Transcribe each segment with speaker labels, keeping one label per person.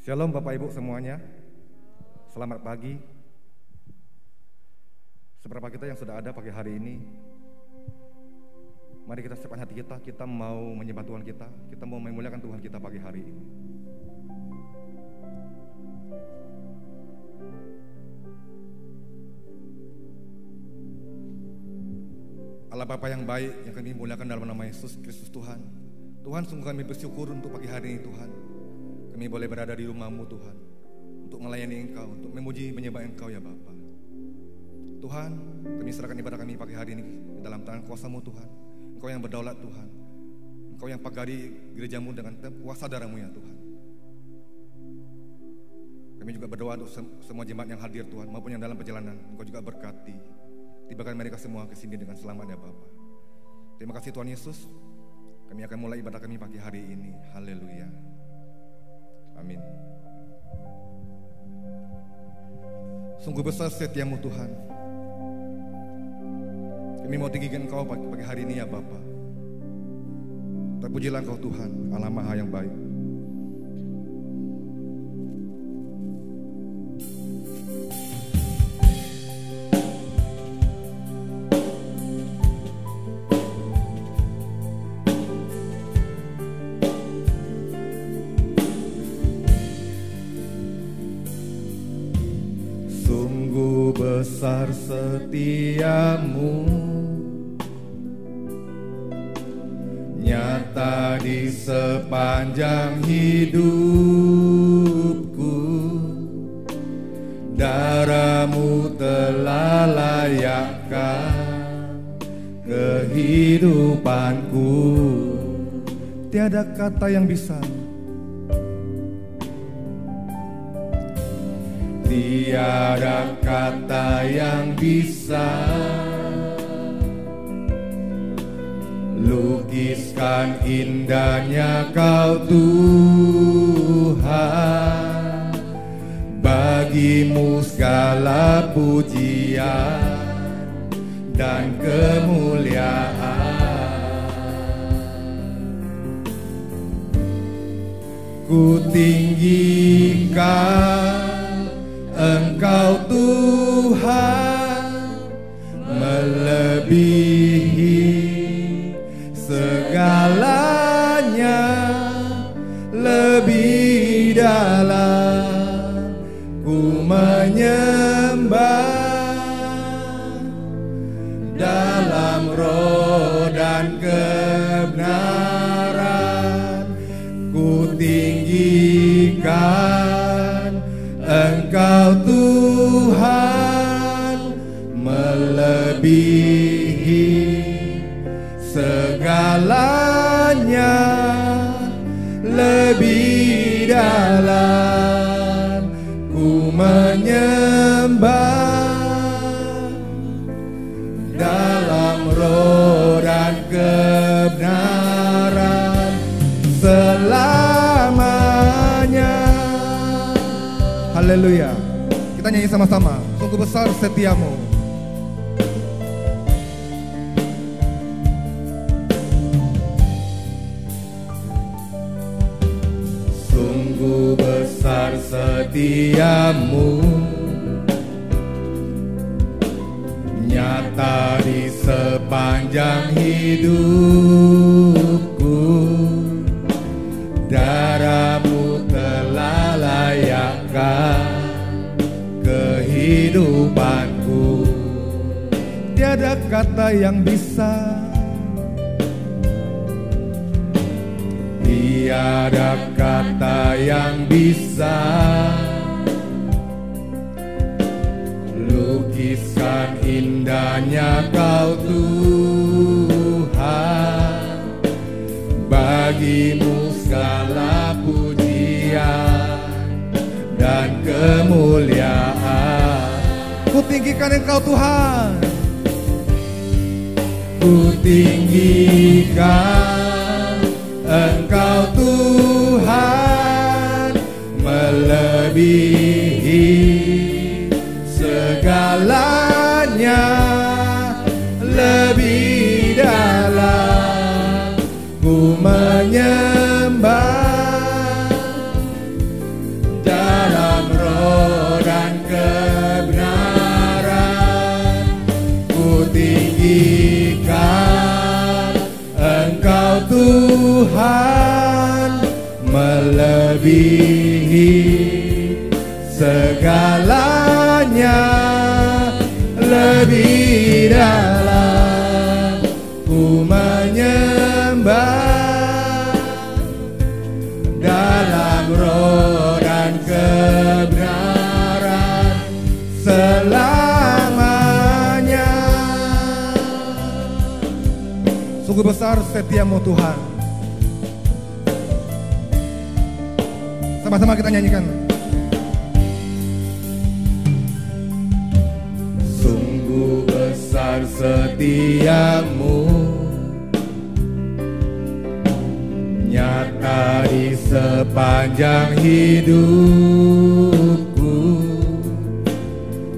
Speaker 1: Shalom Bapak Ibu semuanya. Selamat pagi. Seberapa kita yang sudah ada pagi hari ini, mari kita siapkan hati kita mau menyembah Tuhan kita mau memuliakan Tuhan kita pagi hari ini. Allah Bapa yang baik, yang kami muliakan dalam nama Yesus Kristus Tuhan. Tuhan, sungguh kami bersyukur untuk pagi hari ini Tuhan. Kami boleh berada di rumah-Mu Tuhan, untuk melayani Engkau, untuk memuji menyembah Engkau ya Bapa. Tuhan, kami serahkan ibadah kami pagi hari ini di dalam tangan kuasa-Mu Tuhan. Engkau yang berdaulat Tuhan, Engkau yang pagari gereja-Mu dengan kuasa darah-Mu ya Tuhan. Kami juga berdoa untuk semua jemaat yang hadir Tuhan, maupun yang dalam perjalanan. Engkau juga berkati, tibakan mereka semua ke sini dengan selamat ya Bapa. Terima kasih Tuhan Yesus. Kami akan mulai ibadah kami pagi hari ini. Haleluya. Amin. Sungguh besar setiamu Tuhan. Kami mau tinggikan Engkau pagi hari ini ya Bapa. Terpujilah Engkau Tuhan, Allah Maha yang baik. Besar setiamu, nyata di sepanjang hidupku. Darah-Mu telah layakkan kehidupanku. Tiada kata yang bisa, tiada kata yang bisa lukiskan indahnya Kau Tuhan. Bagi-Mu segala pujian dan kemuliaan. Ku tinggikan Engkau Tuhan, melebihi segalanya, lebih dalam ku menyembah dalam roh dan kebenaran. Ku tinggikan Engkau Tuhan, melebihi segalanya, lebih dalam ku menyembah dalam roh dan kebenaran selamanya. Haleluya. Kita nyanyi sama-sama. Sungguh besar setiamu. Sungguh besar setiamu, nyata di sepanjang hidupku. Darah-Mu telah layakkan kehidupanku. Tiada kata yang bisa, tiada kata yang bisa lukiskan indahnya Kau Tuhan. Bagi-Mu segala pujian dan kemuliaan. Ku tinggikan Engkau Tuhan, ku tinggikan Engkau Tuhan, melebihi segalanya, lebih dalam ku menyembah melebihi segalanya, lebih dalam ku menyembah dalam roh dan kebenaran selamanya. Sungguh besar setiamu Tuhan. Sama-sama kita nyanyikan. Sungguh besar setiamu, nyata di sepanjang hidupku.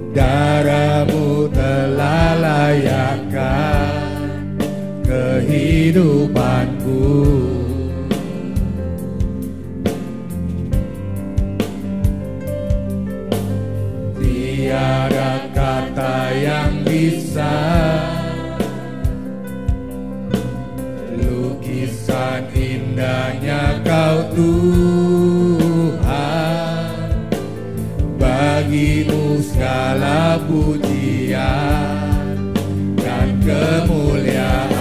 Speaker 1: Darahmu telah layakkan kehidupanku. Tiada kata yang bisa lukisan indahnya Kau Tuhan. Bagimu segala pujian dan kemuliaan.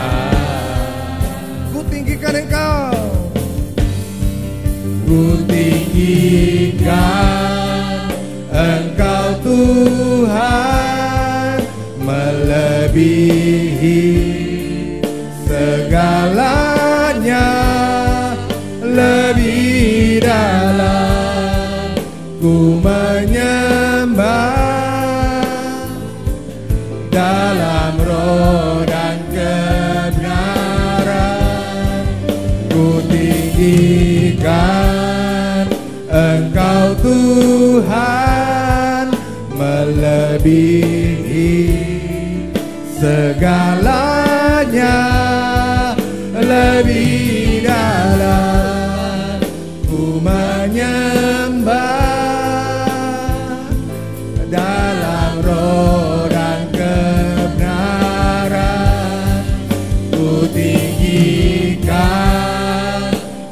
Speaker 1: Ku tinggikan Engkau, ku tinggikan Engkau Tuhan, melebihi segalanya, lebih dalam ku menyembah dalam roh dan kebenaran. Ku tinggikan Engkau Tuhan, melebihi segalanya, lebih dalam ku menyembah dalam roh dan kebenaran. Ku tinggikan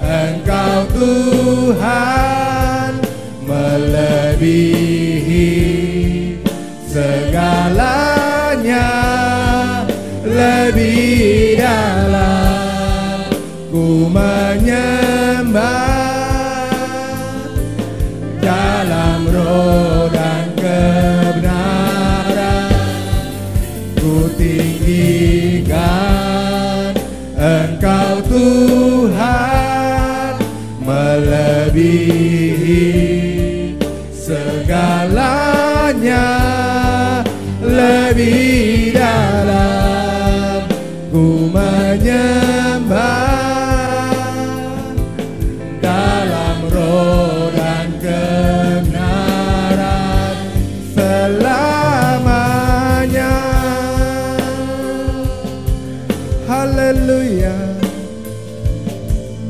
Speaker 1: Engkau Tuhan, melebihi segalanya, lebih dalam ku menyembah dalam roh dan kebenaran. Ku tinggikan Engkau Tuhan, melebihi segalanya, lebih dalam ku menyembah dalam roh dan kebenaran selamanya. Haleluya,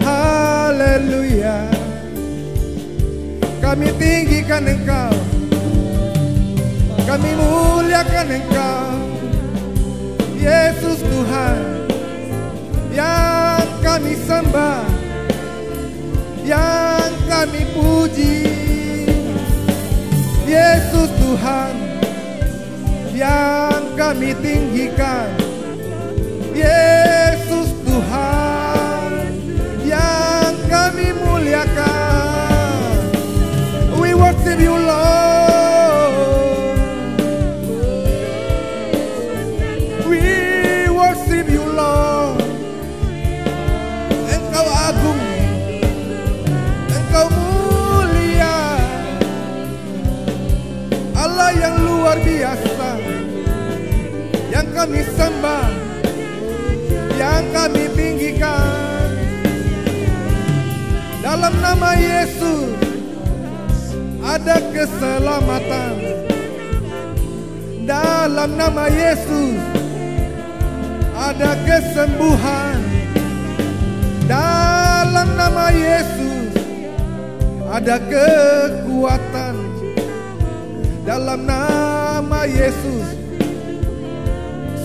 Speaker 1: haleluya. Kami tinggikan Engkau, kami muliakan Engkau, Yesus Tuhan, yang kami sembah, yang kami puji. Yesus Tuhan, yang kami tinggikan. Yesus Tuhan, yang kami muliakan. We worship you, Lord. We worship you, Lord. Engkau agung, Engkau mulia, Allah yang luar biasa, yang kami sembah, yang kami tinggikan. Dalam nama Yesus ada keselamatan. Dalam nama Yesus ada kesembuhan. Dalam nama Yesus ada kekuatan. Dalam nama Yesus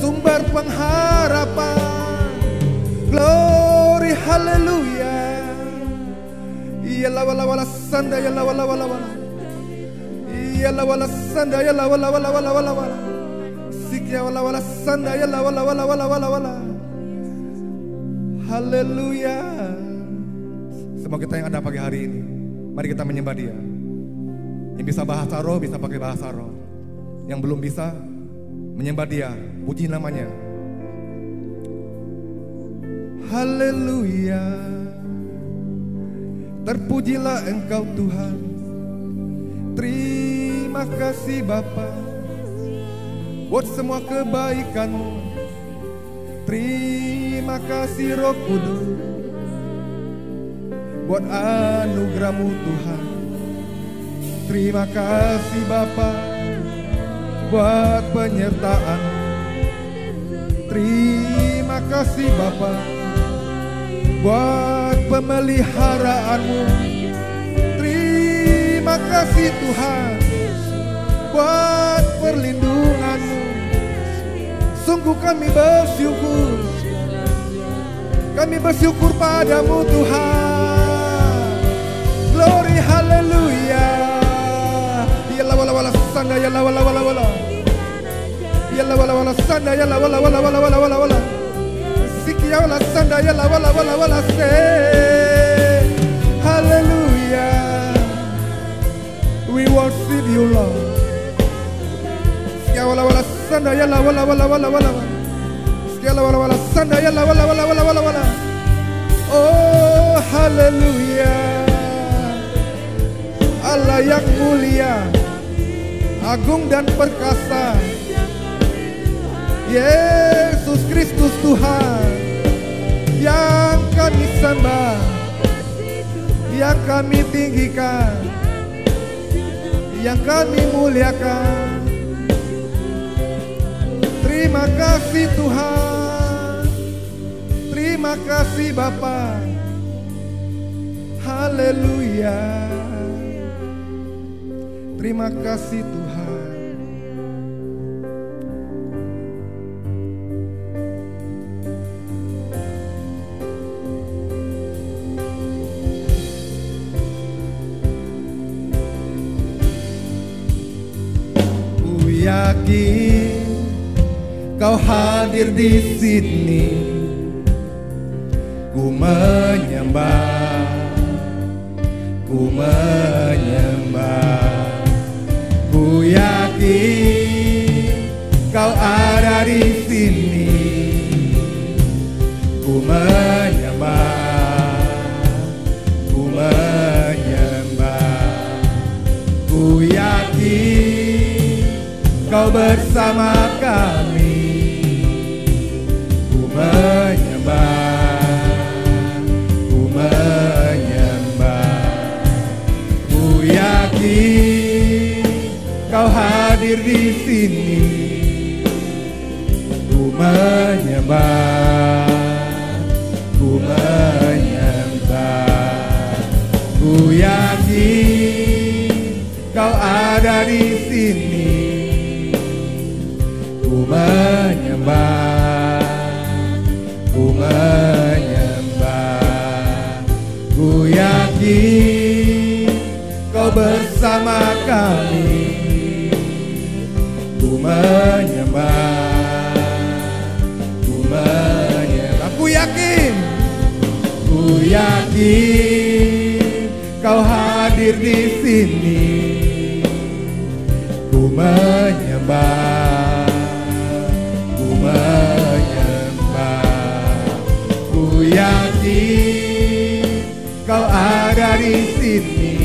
Speaker 1: sumber pengharapan. Glory, haleluya. Yalla wala wala sanda yalla wala wala wala. Yalla wala sanda yalla wala wala wala wala wala. Sikya wala wala sanda yalla wala wala wala wala wala. Haleluya. Semua kita yang ada pagi hari ini, mari kita menyembah Dia. Yang bisa bahasa roh bisa pakai bahasa roh. Yang belum bisa menyembah Dia, puji namanya. Haleluya. Terpujilah Engkau Tuhan. Terima kasih Bapa buat semua kebaikan-Mu. Terima kasih Roh Kudus buat anugerah-Mu Tuhan. Terima kasih Bapa buat penyertaan. Terima kasih Bapa buat pemeliharaanmu. Terima kasih Tuhan buat perlindunganmu. Sungguh kami bersyukur. Kami bersyukur padamu Tuhan. Glory haleluya. Yalla wala wala sanda yalla wala wala wala. Yalla wala wala sanda yalla wala wala wala wala wala wala. Sikia wala sanda yalla wala wala wala say hallelujah. We worship you Lord. Sikia wala wala sanda yalla wala wala wala wala. Sikia wala wala sanda yalla wala wala wala wala wala. Oh hallelujah. Allah yang mulia, agung dan perkasa, Yesus Kristus Tuhan yang kami sembah, yang kami tinggikan, yang kami muliakan. Terima kasih Tuhan, terima kasih Bapa. Haleluya. Terima kasih Tuhan. Ku yakin Kau hadir di sini. Ku menyembah, ku menyembah. Ku yakin Kau ada di sini. Ku menyembah, ku menyembah. Ku yakin Kau bersama kami. Ku menyembah, ku menyembah. Ku yakin Kau hadir di sini. Ku menyembah, ku menyembah. Ku yakin Kau ada di sini. Ku menyembah, ku menyembah. Ku yakin Kau bersama kami. Ku menyembah, ku menyembah. Ku yakin Kau hadir di sini. Ku menyembah, ku menyembah. Ku yakin Kau ada di sini.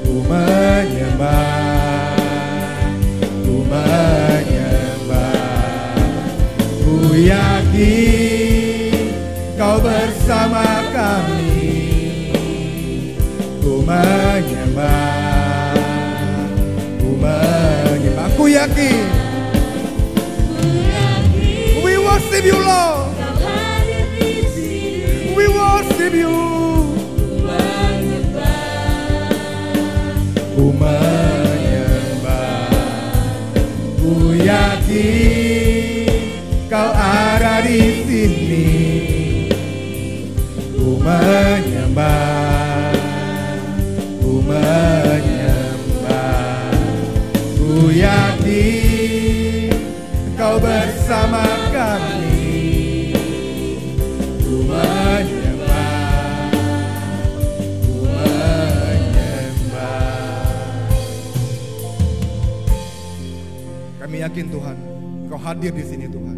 Speaker 1: Ku menyembah, ku menyembah. Ku yakin Kau bersama kami. Ku menyembah, ku menyembah. Ku yakin, we worship you Lord. We worship you. Ku menyembah, ku yakin Kau ada di sini. Ku menyembah, yakin Tuhan, Engkau hadir di sini Tuhan.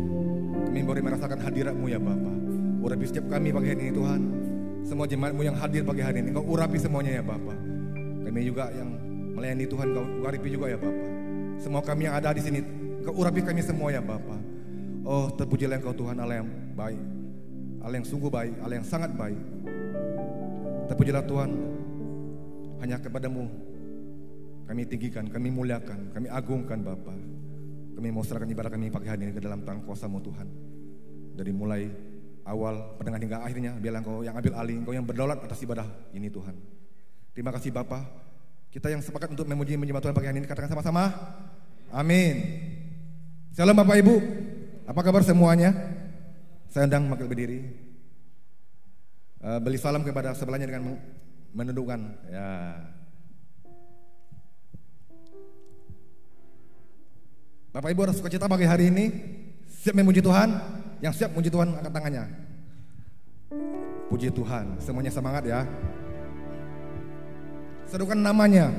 Speaker 1: Kami boleh merasakan hadirat-Mu ya Bapa. Urapi setiap kami pagi hari ini Tuhan. Semua jemaat-Mu yang hadir pagi hari ini, Engkau urapi semuanya ya Bapa. Kami juga yang melayani Tuhan, Engkau urapi juga ya Bapa. Semua kami yang ada di sini, Engkau urapi kami semua ya Bapa. Oh, terpujilah Engkau Tuhan, Allah yang baik, Allah yang sungguh baik, Allah yang sangat baik. Terpujilah Tuhan, hanya kepadamu kami tinggikan, kami muliakan, kami agungkan Bapa. Kami mau serahkan ibadah kami pagi hari ini ke dalam tangan kuasa-Mu Tuhan. Dari mulai awal, pertengahan hingga akhirnya, biarlah Engkau yang ambil alih, Engkau yang berdaulat atas ibadah ini Tuhan. Terima kasih Bapa. Kita yang sepakat untuk memuji menyembah Tuhan pagi hari ini, katakan sama-sama, amin. Shalom Bapak Ibu, apa kabar semuanya? Saya undang makin berdiri. Beri salam kepada sebelahnya dengan menundukkan. Ya. Bapak Ibu ada sukacita pagi hari ini? Siap memuji Tuhan? Yang siap memuji Tuhan angkat tangannya. Puji Tuhan, semuanya semangat ya. Serukan namanya.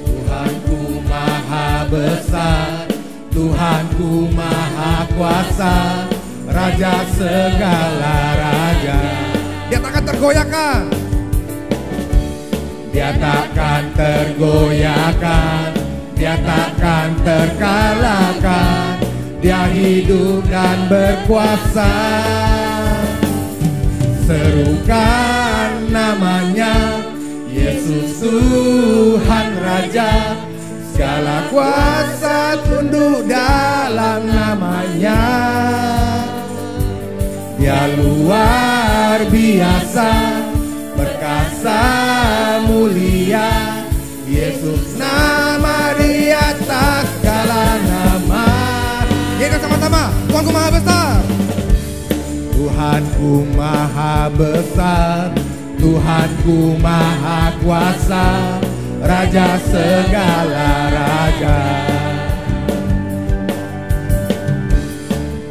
Speaker 2: Tuhanku maha besar, Tuhanku maha kuasa, Raja segala raja.
Speaker 1: Dia takkan tergoyahkan.
Speaker 2: Dia takkan tergoyahkan, Dia takkan terkalahkan. Dia hidup dan berkuasa. Serukan namanya, Yesus Tuhan Raja. Segala kuasa tunduk dalam namanya. Dia luar biasa, perkasa mulia. Yesus nama di atas segala nama.
Speaker 1: Kita sama-sama, Tuhanku maha besar.
Speaker 2: Tuhanku maha besar, Tuhanku maha kuasa, Raja segala raja.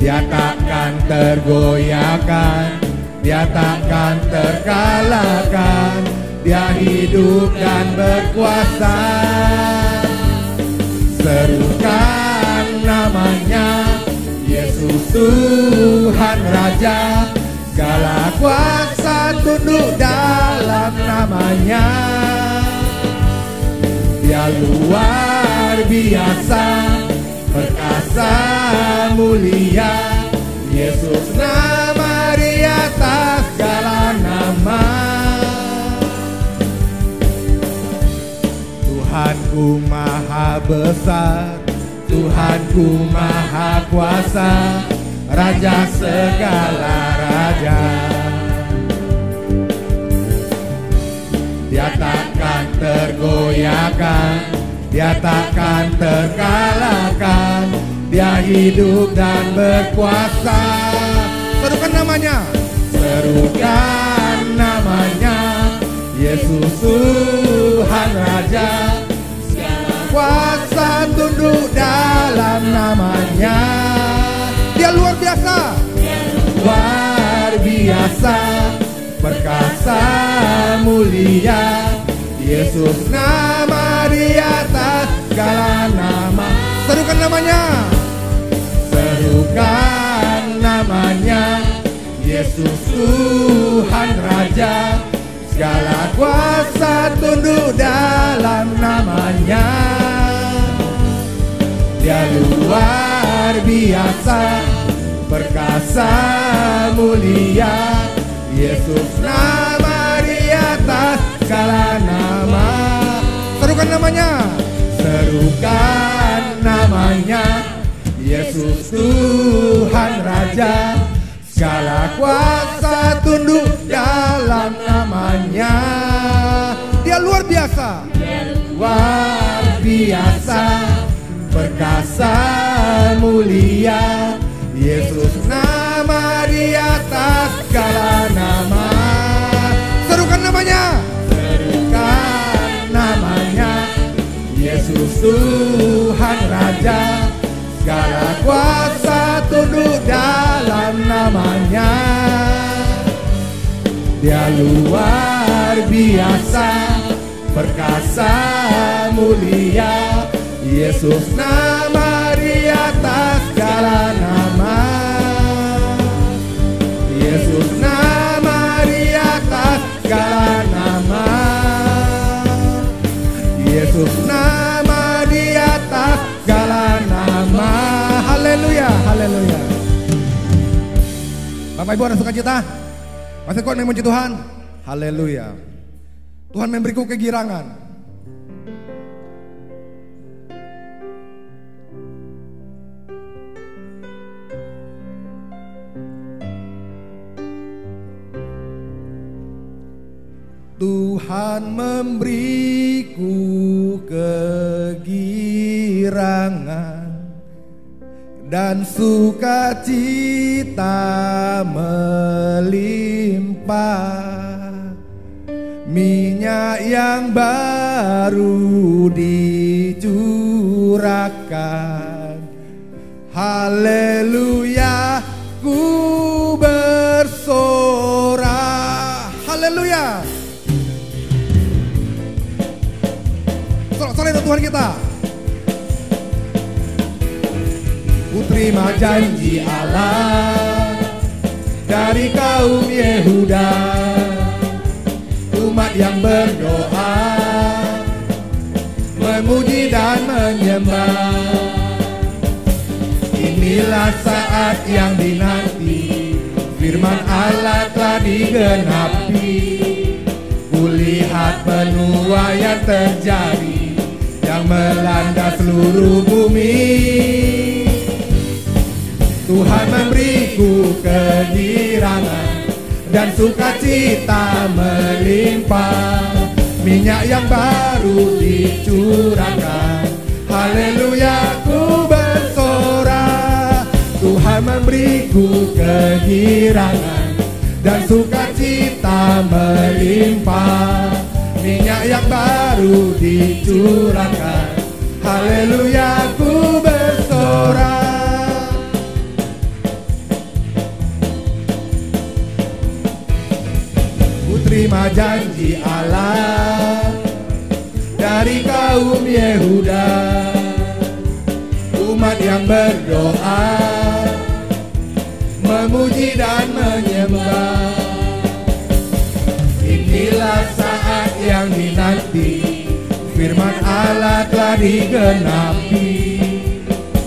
Speaker 2: Dia takkan tergoyahkan, Dia takkan terkalahkan. Dia hidup dan berkuasa. Serukan namanya, Yesus Tuhan Raja. Segala kuasa tunduk dalam namanya. Dia luar biasa, perkasa mulia. Yesus nama di atas segala nama. Tuhanku maha besar, Tuhanku maha kuasa, Raja segala raja. Dia takkan tergoyahkan, Dia takkan terkalahkan. Dia hidup dan berkuasa.
Speaker 1: Serukan namanya.
Speaker 2: Serukan namanya, Yesus Tuhan Raja. Segala kuasa tunduk dalam namanya.
Speaker 1: Dia luar biasa.
Speaker 2: Luar biasa, perkasa mulia. Yesus nama di atas segala nama.
Speaker 1: Serukan namanya.
Speaker 2: Serukan namanya, Yesus Tuhan Raja. Segala kuasa tunduk dalam namanya. Dia luar biasa, perkasa mulia. Yesus nama di atas segala nama.
Speaker 1: Serukan namanya.
Speaker 2: Serukan namanya, Yesus Tuhan Raja. Segala kuasa tunduk dalam namanya.
Speaker 1: Dia luar biasa.
Speaker 2: Luar biasa, perkasa mulia. Yesus nama di atas segala nama.
Speaker 1: Serukan namanya.
Speaker 2: Serukan namanya, Yesus Tuhan Raja. segala kuasa tunduk dalam namanya. Dia luar biasa, perkasa, mulia. Yesus nama di atas segala nama. Yesus nama di atas segala nama. Yesus nama di atas segala nama. Haleluya, haleluya. Bapak Ibu ada sukacita? Masih kuat memuji Tuhan? Haleluya. Tuhan memberiku kegirangan. Tuhan memberiku kegirangan dan sukacita melimpah, minyak yang baru dicurahkan. Haleluya, ku bersorak. Haleluya. Soalnya Tuhan kita. Ku terima janji Allah dari kaum Yehuda, umat yang berdoa, memuji dan menyembah. Inilah saat yang dinanti, firman Allah telah digenapi. Kulihat penuaian terjadi yang melanda seluruh bumi. Tuhan memberiku kegirangan dan sukacita melimpah, minyak yang baru dicurahkan. Haleluya, ku bersorak. Tuhan memberiku kegirangan dan sukacita melimpah, minyak yang baru dicurahkan. Haleluya, ku bersorak. Ku terima janji Allah dari kaum Yehuda, umat yang berdoa, memuji dan menyembah. Inilah saat yang dinanti, firman Allah telah digenapi.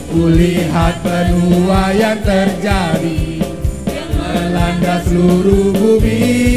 Speaker 2: Kulihat penuaian terjadi yang melanda seluruh bumi.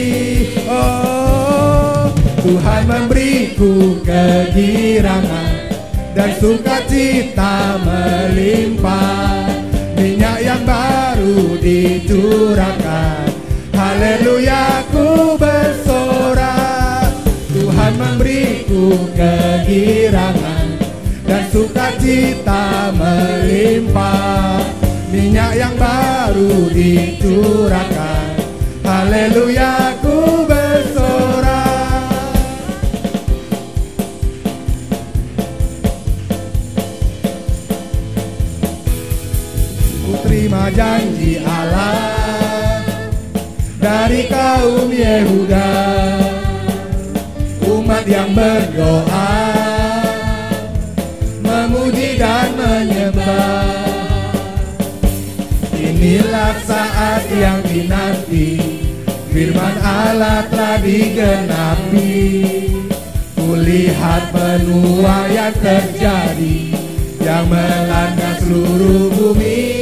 Speaker 2: Oh, Tuhan memberiku kegirangan dan sukacita melimpah, minyak yang baru dicurahkan. Haleluya, ku bersorak. Tuhan memberiku kegirangan dan sukacita melimpah, minyak yang baru dicurahkan. Haleluya, ku bersorak. Ku terima janji Allah dari kaum Yehuda, umat yang berdoa, memuji dan menyembah. Inilah saat yang dinanti, firman Allah telah digenapi. Kulihat penuaian terjadi yang melanda seluruh bumi.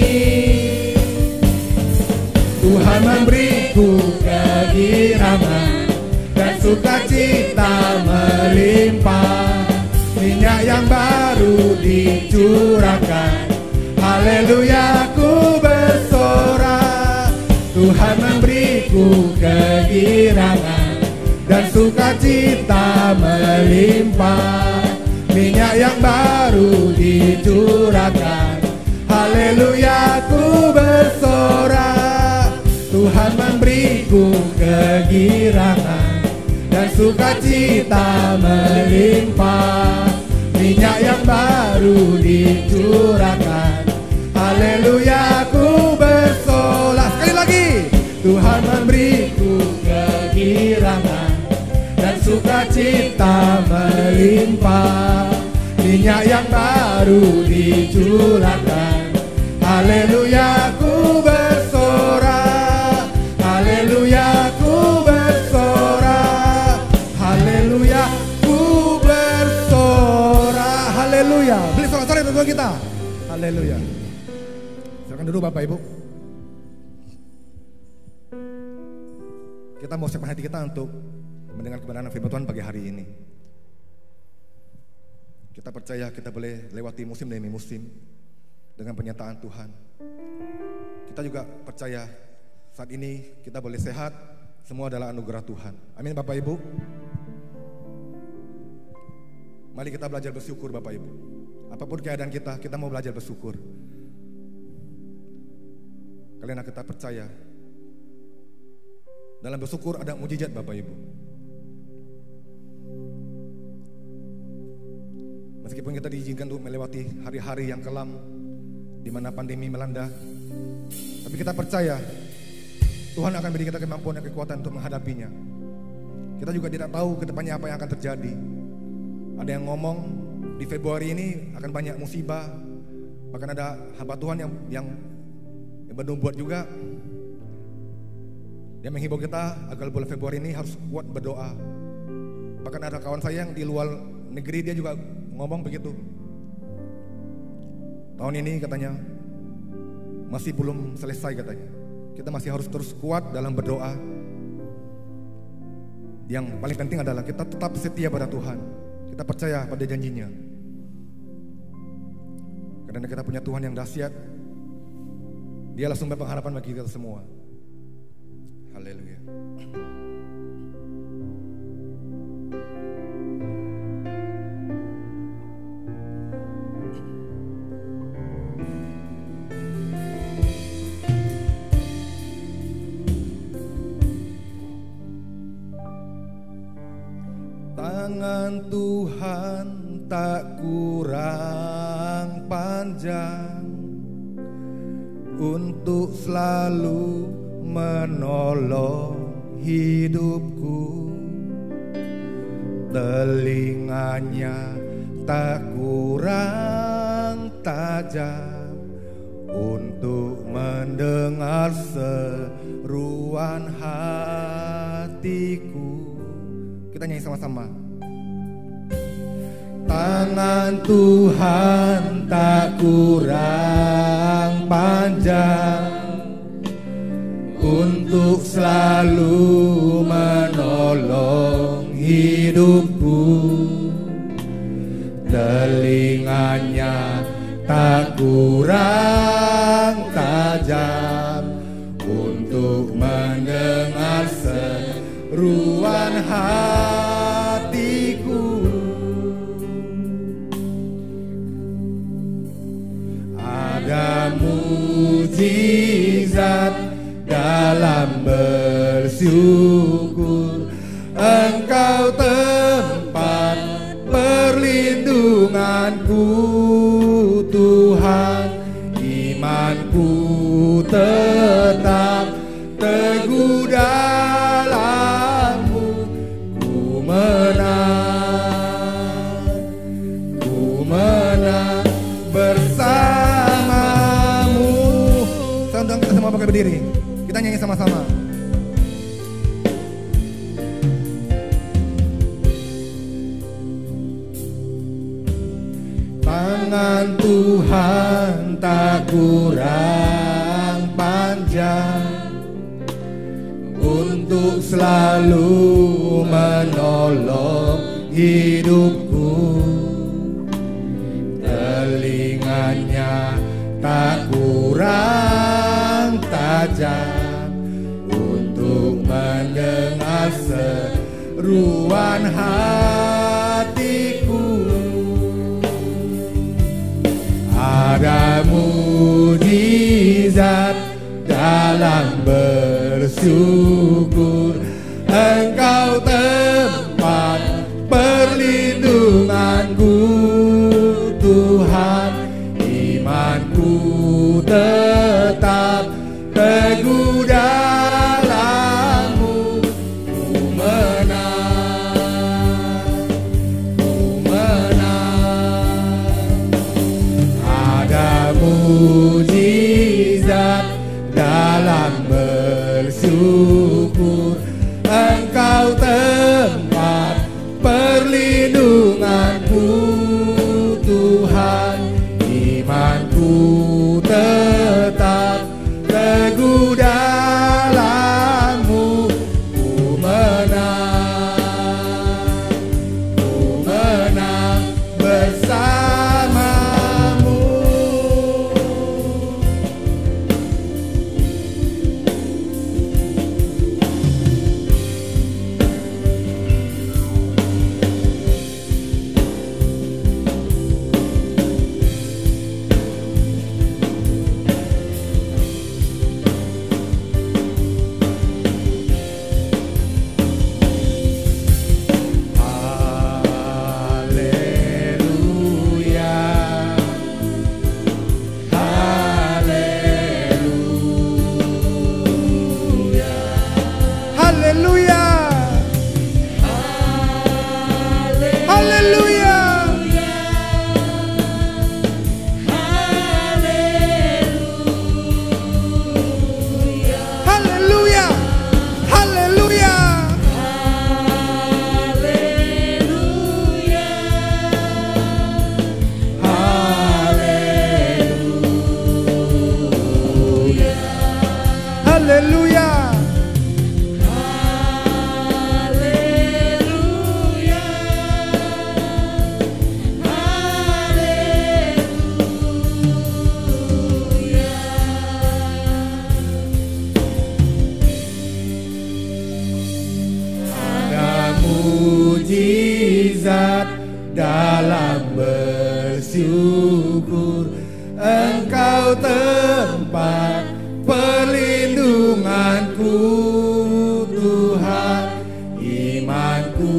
Speaker 2: Tuhan memberiku kegirangan dan sukacita melimpah, minyak yang baru dicurahkan. Haleluya, ku bersorak. Tuhan memberiku kegirangan dan sukacita melimpah, minyak yang baru dicurahkan. Haleluya, ku bersorak. Tuhan memberiku kegirangan dan sukacita melimpah, minyak yang baru dicurahkan. berlimpah, minyak yang baru dicurahkan. Haleluya, ku bersorak, haleluya, ku bersorak, haleluya, ku bersorak, haleluya. Beli sorak-sorai untuk kita. Haleluya. Silakan dulu Bapak Ibu. Kita mau siapkan hati kita untuk mendengar kebenaran firman Tuhan pagi hari ini. Kita percaya kita boleh lewati musim demi musim dengan penyataan Tuhan. Kita juga percaya saat ini kita boleh sehat, semua adalah anugerah Tuhan. Amin Bapak Ibu. Mari kita belajar bersyukur Bapak Ibu. Apapun keadaan kita mau belajar bersyukur. Karena kita percaya dalam bersyukur ada mujizat Bapak Ibu. Meskipun kita diizinkan untuk melewati hari-hari yang kelam di mana pandemi melanda, tapi kita percaya Tuhan akan beri kita kemampuan dan kekuatan untuk menghadapinya. Kita juga tidak tahu ke depannya apa yang akan terjadi. Ada yang ngomong di Februari ini akan banyak musibah, bahkan ada hamba Tuhan yang bernubuat juga. Dia menghibur kita agar bulan Februari ini harus kuat berdoa. Bahkan ada kawan saya yang di luar negeri, dia juga ngomong begitu. Tahun ini katanya masih belum selesai katanya. Kita masih harus terus kuat dalam berdoa. Yang paling penting adalah kita tetap setia pada Tuhan. Kita percaya pada janjinya. Karena kita punya Tuhan yang dahsyat. Dialah sumber pengharapan bagi kita semua. Haleluya. Tangan Tuhan tak kurang panjang untuk selalu menolong hidupku. Telinganya tak kurang tajam untuk mendengar seruan hatiku. Kita nyanyi sama-sama. Tangan Tuhan tak kurang panjang untuk selalu menolong hidupku. Telinganya tak kurang tajam untuk mendengar seruan hatiku. Ada mujizat dalam bersyukur. Engkau tempat perlindunganku Tuhan. Imanku tetap teguh dalam-Mu. Ku menang bersama-Mu. Saya undang kita semua pakai berdiri. Kita nyanyi sama-sama. Tangan Tuhan tak kurang panjang untuk selalu menolong hidupku. Telinganya tak kurang tajam untuk mendengar seruan hatiku. Ada mujizat dalam bersyukur. Engkau tempat perlindunganku Tuhan. Imanku tetap teguh dalam-Mu. Ku menang dalam bersyukur. Engkau tempat perlindunganku Tuhan, imanku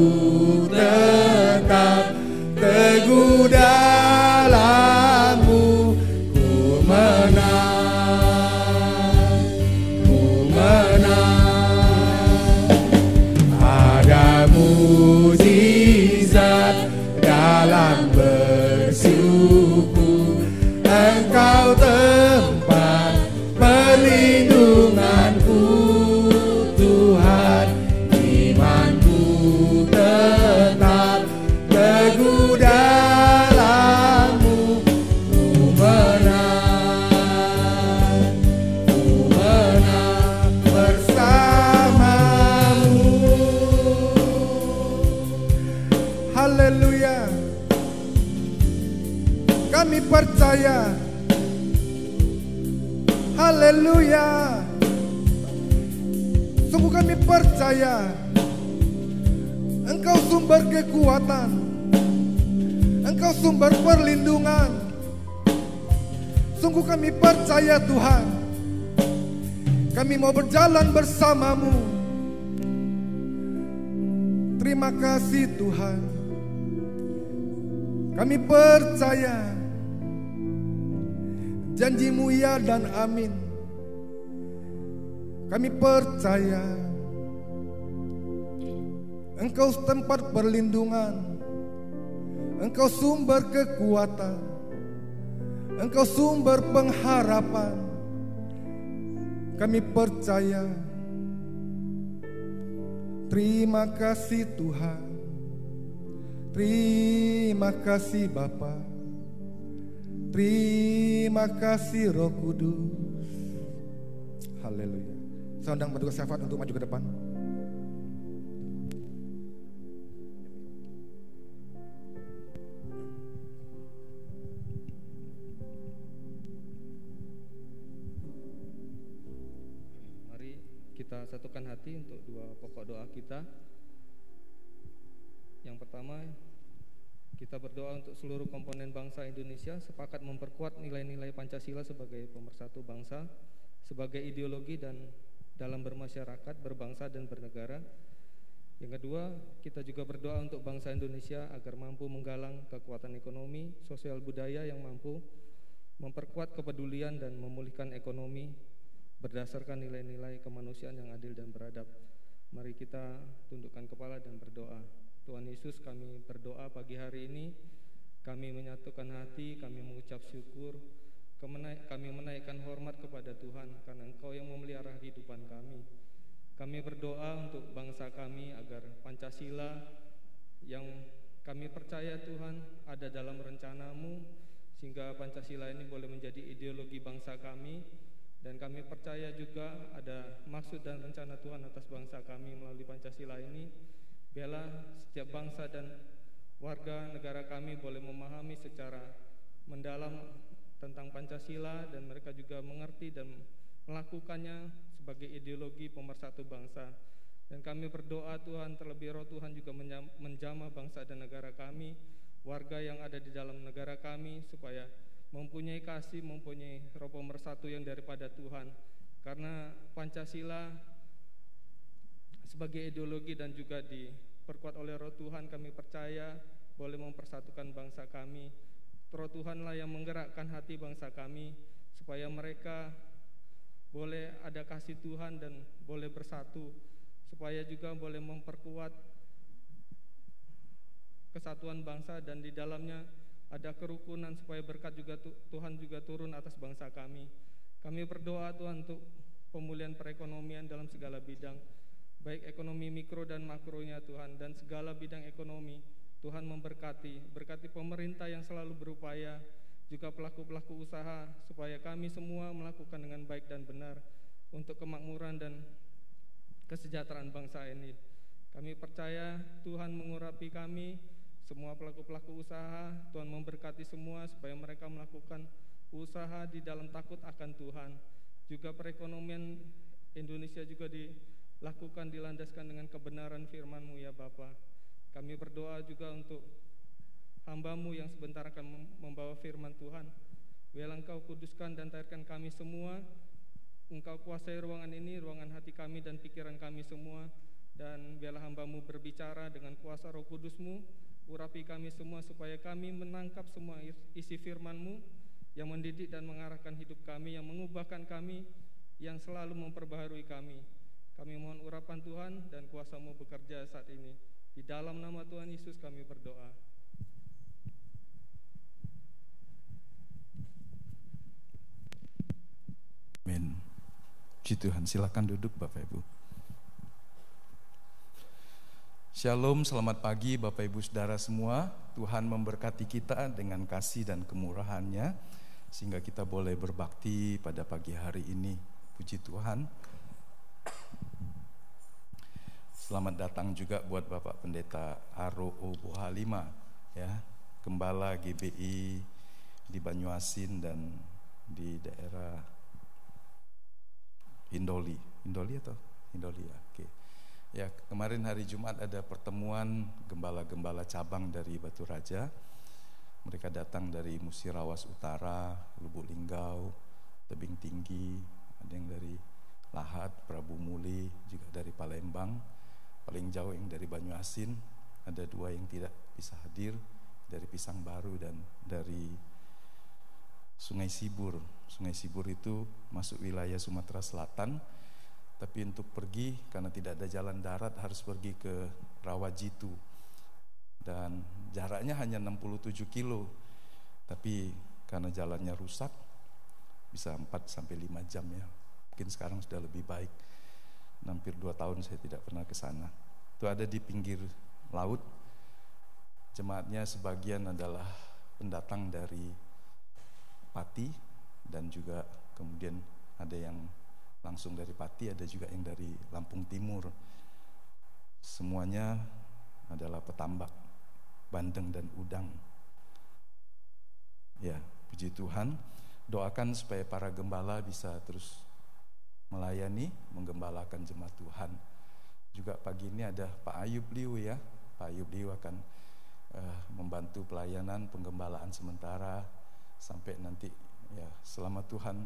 Speaker 2: tetap teguh dalam-Mu. Ku menang, ku menang. Ada mujizat dalam bersyukur. Engkau tempat perlindunganku Tuhan, imanku tetap teguh dalam-Mu. Ku menang bersama-Mu. Haleluya. Kami percaya, haleluya. Sungguh kami percaya Engkau sumber kekuatan, Engkau sumber perlindungan. Sungguh kami percaya Tuhan, kami mau berjalan bersama-Mu. Terima kasih Tuhan. Kami percaya janji-Mu ya dan amin. Kami percaya Engkau tempat perlindungan, Engkau sumber kekuatan, Engkau sumber pengharapan. Kami percaya. Terima kasih Tuhan. Terima kasih Bapa. Terima kasih Roh Kudus. Haleluya. Saya undang petugas syafaat untuk maju ke depan.
Speaker 3: Mari kita satukan hati untuk dua pokok doa kita. Yang pertama, kita berdoa untuk seluruh komponen bangsa Indonesia sepakat memperkuat nilai-nilai Pancasila sebagai pemersatu bangsa, sebagai ideologi dan dalam bermasyarakat, berbangsa dan bernegara. Yang kedua, kita juga berdoa untuk bangsa Indonesia agar mampu menggalang kekuatan ekonomi, sosial budaya yang mampu memperkuat kepedulian dan memulihkan ekonomi berdasarkan nilai-nilai kemanusiaan yang adil dan beradab. Mari kita tundukkan kepala dan berdoa. Tuhan Yesus, kami berdoa pagi hari ini, kami menyatukan hati, kami mengucap syukur, kami menaikkan hormat kepada Tuhan karena Engkau yang memelihara kehidupan kami. Kami berdoa untuk bangsa kami agar Pancasila yang kami percaya Tuhan ada dalam rencana-Mu, sehingga Pancasila ini boleh menjadi ideologi bangsa kami. Dan kami percaya juga ada maksud dan rencana Tuhan atas bangsa kami melalui Pancasila ini. Biarlah setiap bangsa dan warga negara kami boleh memahami secara mendalam tentang Pancasila, dan mereka juga mengerti dan melakukannya sebagai ideologi pemersatu bangsa. Dan kami berdoa Tuhan, terlebih Roh Tuhan juga menjamah bangsa dan negara kami, warga yang ada di dalam negara kami, supaya mempunyai kasih, mempunyai Roh pemersatu yang daripada Tuhan. Karena Pancasila sebagai ideologi dan juga diperkuat oleh Roh Tuhan, kami percaya boleh mempersatukan bangsa kami. Roh Tuhanlah yang menggerakkan hati bangsa kami supaya mereka boleh ada kasih Tuhan dan boleh bersatu, supaya juga boleh memperkuat kesatuan bangsa dan di dalamnya ada kerukunan, supaya berkat juga Tuhan juga turun atas bangsa kami. Kami berdoa Tuhan untuk pemulihan perekonomian dalam segala bidang, baik ekonomi mikro dan makronya Tuhan, dan segala bidang ekonomi Tuhan memberkati. Berkati pemerintah yang selalu berupaya, juga pelaku-pelaku usaha, supaya kami semua melakukan dengan baik dan benar untuk kemakmuran dan kesejahteraan bangsa ini. Kami percaya Tuhan mengurapi kami, semua pelaku-pelaku usaha. Tuhan memberkati semua supaya mereka melakukan usaha di dalam takut akan Tuhan. Juga perekonomian Indonesia juga dilakukan, dilandaskan dengan kebenaran firman-Mu ya Bapa. Kami berdoa juga untuk hamba-Mu yang sebentar akan membawa firman Tuhan. Biarlah Engkau kuduskan dan tahirkan kami semua. Engkau kuasai ruangan ini, ruangan hati kami dan pikiran kami semua. Dan biarlah hamba-Mu berbicara dengan kuasa Roh Kudus-Mu. Urapi kami semua supaya kami menangkap semua isi firman-Mu yang mendidik dan mengarahkan hidup kami, yang mengubahkan kami, yang selalu memperbaharui kami. Kami mohon urapan Tuhan dan kuasa-Mu bekerja saat ini. Di dalam nama Tuhan Yesus kami berdoa.
Speaker 4: Amin. Puji Tuhan, silakan duduk Bapak Ibu. Shalom, selamat pagi Bapak Ibu Saudara semua. Tuhan memberkati kita dengan kasih dan kemurahan-Nya sehingga kita boleh berbakti pada pagi hari ini. Puji Tuhan. Selamat datang juga buat Bapak Pendeta Aro.O. Buhalima, ya, Gembala GBI di Banyuasin dan di daerah Indoli atau Indoli ya. Oke. Ya, kemarin hari Jumat ada pertemuan gembala-gembala cabang dari Batu Raja. Mereka datang dari Musirawas Utara, Lubuk Linggau, Tebing Tinggi, ada yang dari Lahat, Prabu Muli, juga dari Palembang. Paling jauh yang dari Banyuasin, ada 2 yang tidak bisa hadir, dari Pisang Baru dan dari Sungai Sibur. Sungai Sibur itu masuk wilayah Sumatera Selatan, tapi untuk pergi karena tidak ada jalan darat harus pergi ke Rawajitu. Dan jaraknya hanya 67 kilo, tapi karena jalannya rusak bisa 4-5 jam ya. Mungkin sekarang sudah lebih baik. Hampir 2 tahun saya tidak pernah ke sana. Itu ada di pinggir laut. Jemaatnya sebagian adalah pendatang dari Pati dan juga kemudian ada yang langsung dari Pati, ada juga yang dari Lampung Timur. Semuanya adalah petambak bandeng dan udang. Ya, puji Tuhan. Doakan supaya para gembala bisa terus melayani, menggembalakan jemaat Tuhan. Juga pagi ini ada Pak Ayub Liu ya. Pak Ayub Liu akan membantu pelayanan penggembalaan sementara sampai nanti ya, selama Tuhan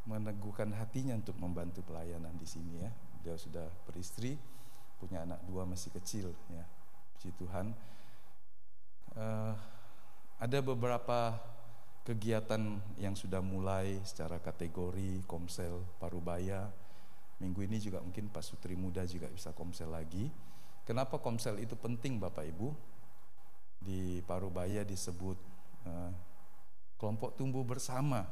Speaker 4: meneguhkan hatinya untuk membantu pelayanan di sini ya. Dia sudah beristri, punya anak 2 masih kecil ya. Puji Tuhan. Ada beberapa kegiatan yang sudah mulai secara kategori Komsel Parubaya. Minggu ini juga mungkin Pak Sutri Muda juga bisa Komsel lagi. Kenapa Komsel itu penting Bapak Ibu? Di Parubaya disebut kelompok tumbuh bersama.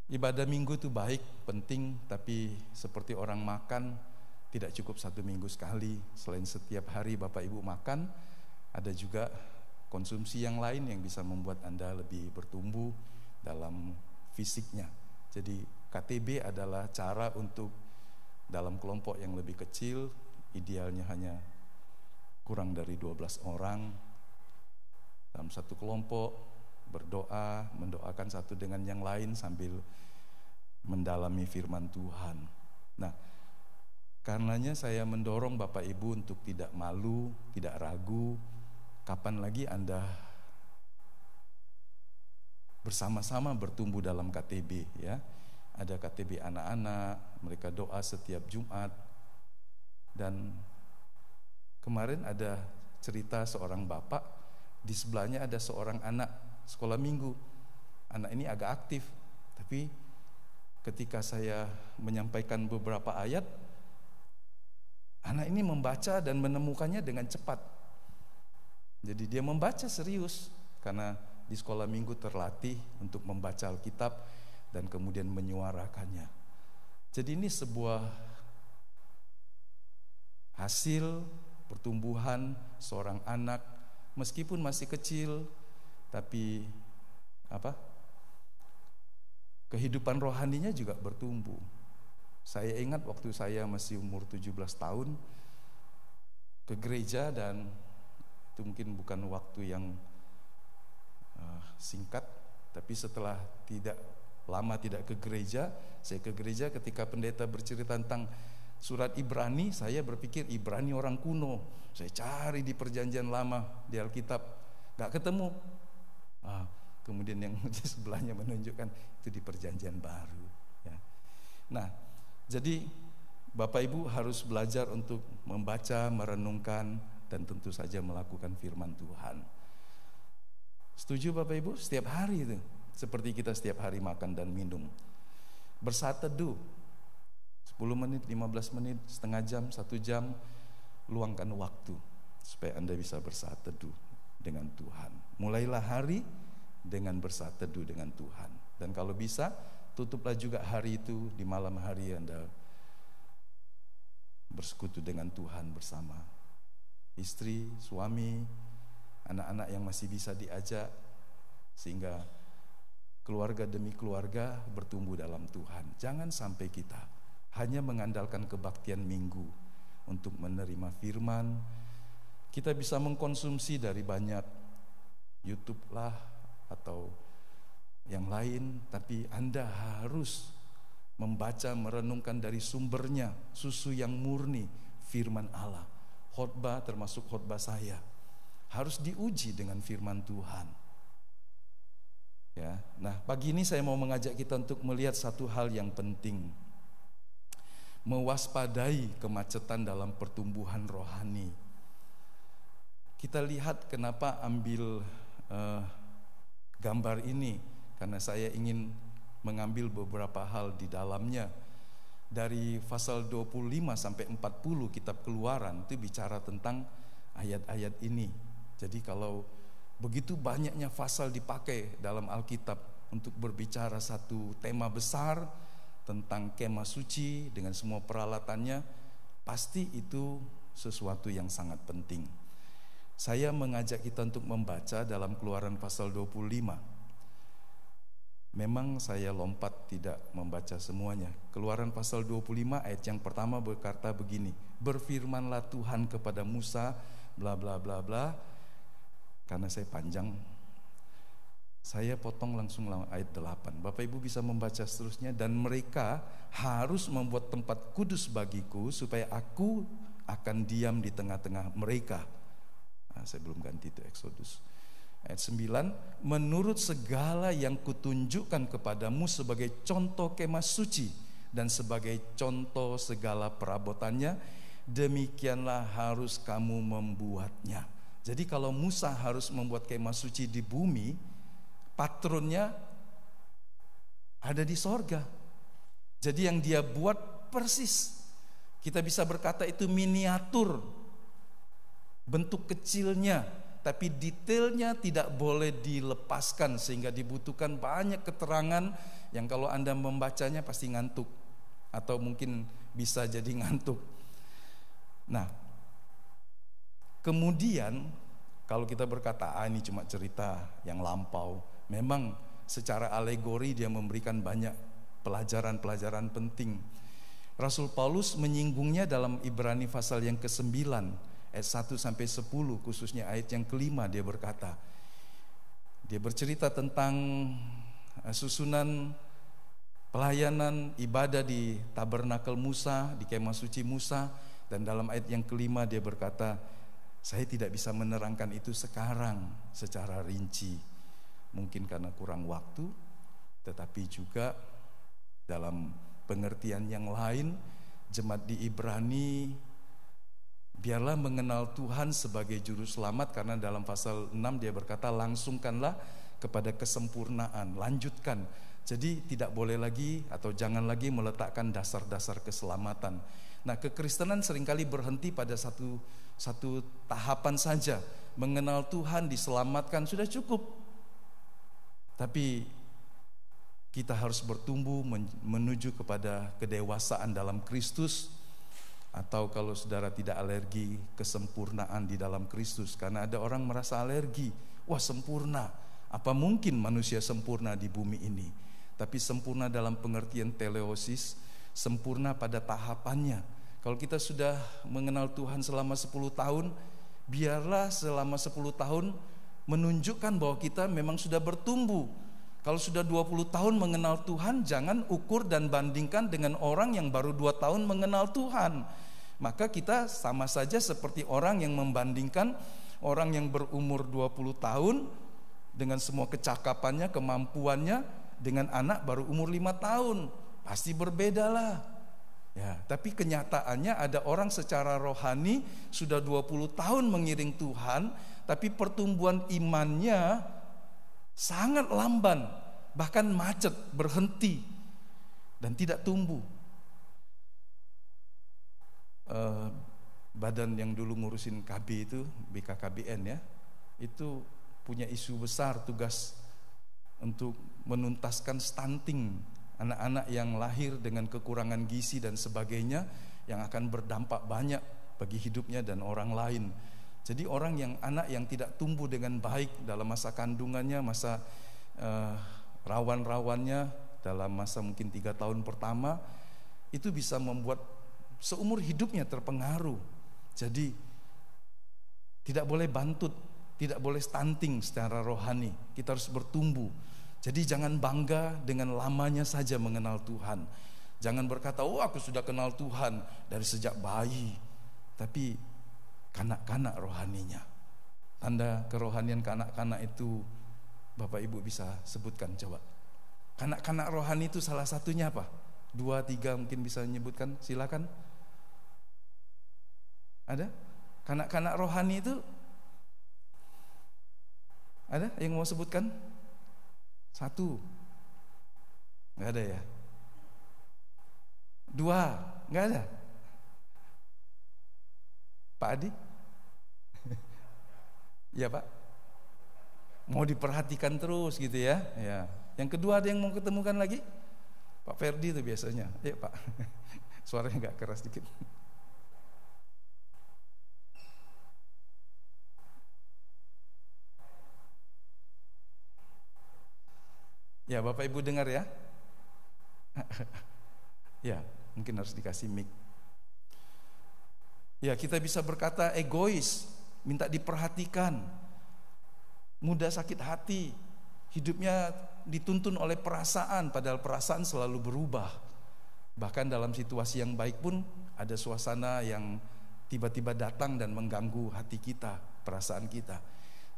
Speaker 4: Ibadah minggu itu baik, penting, tapi seperti orang makan tidak cukup 1 minggu sekali. Selain setiap hari Bapak Ibu makan, ada juga konsumsi yang lain yang bisa membuat Anda lebih bertumbuh dalam fisiknya. Jadi KTB adalah cara untuk dalam kelompok yang lebih kecil, idealnya hanya kurang dari 12 orang dalam satu kelompok, berdoa, mendoakan satu dengan yang lain sambil mendalami firman Tuhan. Nah, karenanya saya mendorong Bapak Ibu untuk tidak malu, tidak ragu. Kapan lagi Anda bersama-sama bertumbuh dalam KTB ya. Ada KTB anak-anak, mereka doa setiap Jumat. Dan kemarin ada cerita seorang bapak, di sebelahnya ada seorang anak sekolah minggu. Anak ini agak aktif, tapi ketika saya menyampaikan beberapa ayat, anak ini membaca dan menemukannya dengan cepat. Jadi dia membaca serius karena di sekolah minggu terlatih untuk membaca Alkitab dan kemudian menyuarakannya. Jadi ini sebuah hasil pertumbuhan seorang anak meskipun masih kecil, tapi kehidupan rohaninya juga bertumbuh. Saya ingat waktu saya masih umur 17 tahun ke gereja, dan itu mungkin bukan waktu yang singkat, tapi setelah tidak lama tidak ke gereja, saya ke gereja ketika pendeta bercerita tentang Surat Ibrani, saya berpikir Ibrani orang kuno. Saya cari di perjanjian lama, di Alkitab, gak ketemu. Kemudian yang di sebelahnya menunjukkan itu di perjanjian baru. Ya. Nah, jadi Bapak Ibu harus belajar untuk membaca, merenungkan, dan tentu saja melakukan firman Tuhan. Setuju Bapak Ibu? Setiap hari itu, seperti kita setiap hari makan dan minum. Bersaat teduh, 10 menit, 15 menit, setengah jam, 1 jam, luangkan waktu supaya Anda bisa bersaat teduh dengan Tuhan. Mulailah hari dengan bersaat teduh dengan Tuhan. Dan kalau bisa, tutuplah juga hari itu di malam hari Anda bersekutu dengan Tuhan bersama istri, suami, anak-anak yang masih bisa diajak, sehingga keluarga demi keluarga bertumbuh dalam Tuhan. Jangan sampai kita hanya mengandalkan kebaktian minggu untuk menerima firman. Kita bisa mengkonsumsi dari banyak YouTube lah atau yang lain, tapi Anda harus membaca, merenungkan dari sumbernya, susu yang murni, firman Allah. Khotbah termasuk khotbah saya harus diuji dengan firman Tuhan. Ya, nah pagi ini saya mau mengajak kita untuk melihat satu hal yang penting. Mewaspadai kemacetan dalam pertumbuhan rohani. Kita lihat kenapa ambil gambar ini, karena saya ingin mengambil beberapa hal di dalamnya. Dari pasal 25 sampai 40 kitab Keluaran itu bicara tentang ayat-ayat ini. Jadi kalau begitu banyaknya pasal dipakai dalam Alkitab untuk berbicara satu tema besar tentang kemah suci dengan semua peralatannya, pasti itu sesuatu yang sangat penting. Saya mengajak kita untuk membaca dalam Keluaran pasal 25. Memang saya lompat tidak membaca semuanya. Keluaran pasal 25 ayat yang pertama berkata begini, berfirmanlah Tuhan kepada Musa, bla bla bla bla. Karena saya panjang, saya potong langsung ayat 8. Bapak Ibu bisa membaca seterusnya. Dan mereka harus membuat tempat kudus bagiku, supaya aku akan diam di tengah-tengah mereka. Nah, saya belum ganti itu Exodus. Ayat 9, menurut segala yang kutunjukkan kepadamu sebagai contoh kemah suci dan sebagai contoh segala perabotannya, demikianlah harus kamu membuatnya. Jadi kalau Musa harus membuat kemah suci di bumi, patronnya ada di sorga. Jadi yang dia buat persis, kita bisa berkata itu miniatur, bentuk kecilnya, tapi detailnya tidak boleh dilepaskan, sehingga dibutuhkan banyak keterangan yang kalau Anda membacanya pasti ngantuk, atau mungkin bisa jadi ngantuk. Nah, kemudian kalau kita berkata ini cuma cerita yang lampau, memang secara alegori dia memberikan banyak pelajaran-pelajaran penting. Rasul Paulus menyinggungnya dalam Ibrani pasal yang ke-9 ayat 1 sampai 10, khususnya ayat yang ke-5. Dia berkata, dia bercerita tentang susunan pelayanan ibadah di tabernakel Musa, di kemah suci Musa. Dan dalam ayat yang ke-5 dia berkata, saya tidak bisa menerangkan itu sekarang secara rinci, mungkin karena kurang waktu, tetapi juga dalam pengertian yang lain, jemaat di Ibrani biarlah mengenal Tuhan sebagai juru selamat, karena dalam pasal 6 dia berkata, langsungkanlah kepada kesempurnaan, lanjutkan. Jadi tidak boleh lagi atau jangan lagi meletakkan dasar-dasar keselamatan. Nah, kekristenan seringkali berhenti pada satu tahapan saja. Mengenal Tuhan, diselamatkan, sudah cukup. Tapi kita harus bertumbuh menuju kepada kedewasaan dalam Kristus. Atau kalau saudara tidak alergi, kesempurnaan di dalam Kristus. Karena ada orang merasa alergi, wah sempurna, apa mungkin manusia sempurna di bumi ini? Tapi sempurna dalam pengertian teleosis, sempurna pada tahapannya. Kalau kita sudah mengenal Tuhan selama 10 tahun, biarlah selama 10 tahun menunjukkan bahwa kita memang sudah bertumbuh. Kalau sudah 20 tahun mengenal Tuhan, jangan ukur dan bandingkan dengan orang yang baru 2 tahun mengenal Tuhan. Maka kita sama saja seperti orang yang membandingkan orang yang berumur 20 tahun dengan semua kecakapannya, kemampuannya dengan anak baru umur 5 tahun. Pasti berbeda lah. Ya, tapi kenyataannya ada orang secara rohani sudah 20 tahun mengiring Tuhan, tapi pertumbuhan imannya sangat lamban, bahkan macet, berhenti dan tidak tumbuh. Badan yang dulu ngurusin KB itu, BKKBN ya, itu punya isu besar, tugas untuk menuntaskan stunting anak-anak yang lahir dengan kekurangan gizi dan sebagainya, yang akan berdampak banyak bagi hidupnya dan orang lain. Jadi anak yang tidak tumbuh dengan baik dalam masa kandungannya, masa rawan-rawannya dalam masa mungkin 3 tahun pertama, itu bisa membuat seumur hidupnya terpengaruh. Jadi tidak boleh bantut, tidak boleh stunting secara rohani. Kita harus bertumbuh. Jadi jangan bangga dengan lamanya saja mengenal Tuhan. Jangan berkata, oh aku sudah kenal Tuhan dari sejak bayi. Tapi kanak-kanak rohaninya. Tanda kerohanian kanak-kanak itu Bapak Ibu bisa sebutkan coba. Kanak-kanak rohani itu salah satunya apa? 2, 3 mungkin bisa menyebutkan, silakan. Ada? Kanak-kanak rohani itu ada yang mau sebutkan? 1. Enggak ada ya? 2, enggak ada? Pak Adi? Ya Pak? Mau diperhatikan terus gitu ya? Ya. Yang kedua ada yang mau ketemukan lagi? Pak Ferdi itu biasanya. Ayo Pak. Suaranya agak keras dikit. Ya Bapak Ibu dengar ya? Ya, mungkin harus dikasih mic. Ya, kita bisa berkata egois, minta diperhatikan, mudah sakit hati, hidupnya dituntun oleh perasaan, padahal perasaan selalu berubah. Bahkan dalam situasi yang baik pun ada suasana yang tiba-tiba datang dan mengganggu hati kita, perasaan kita.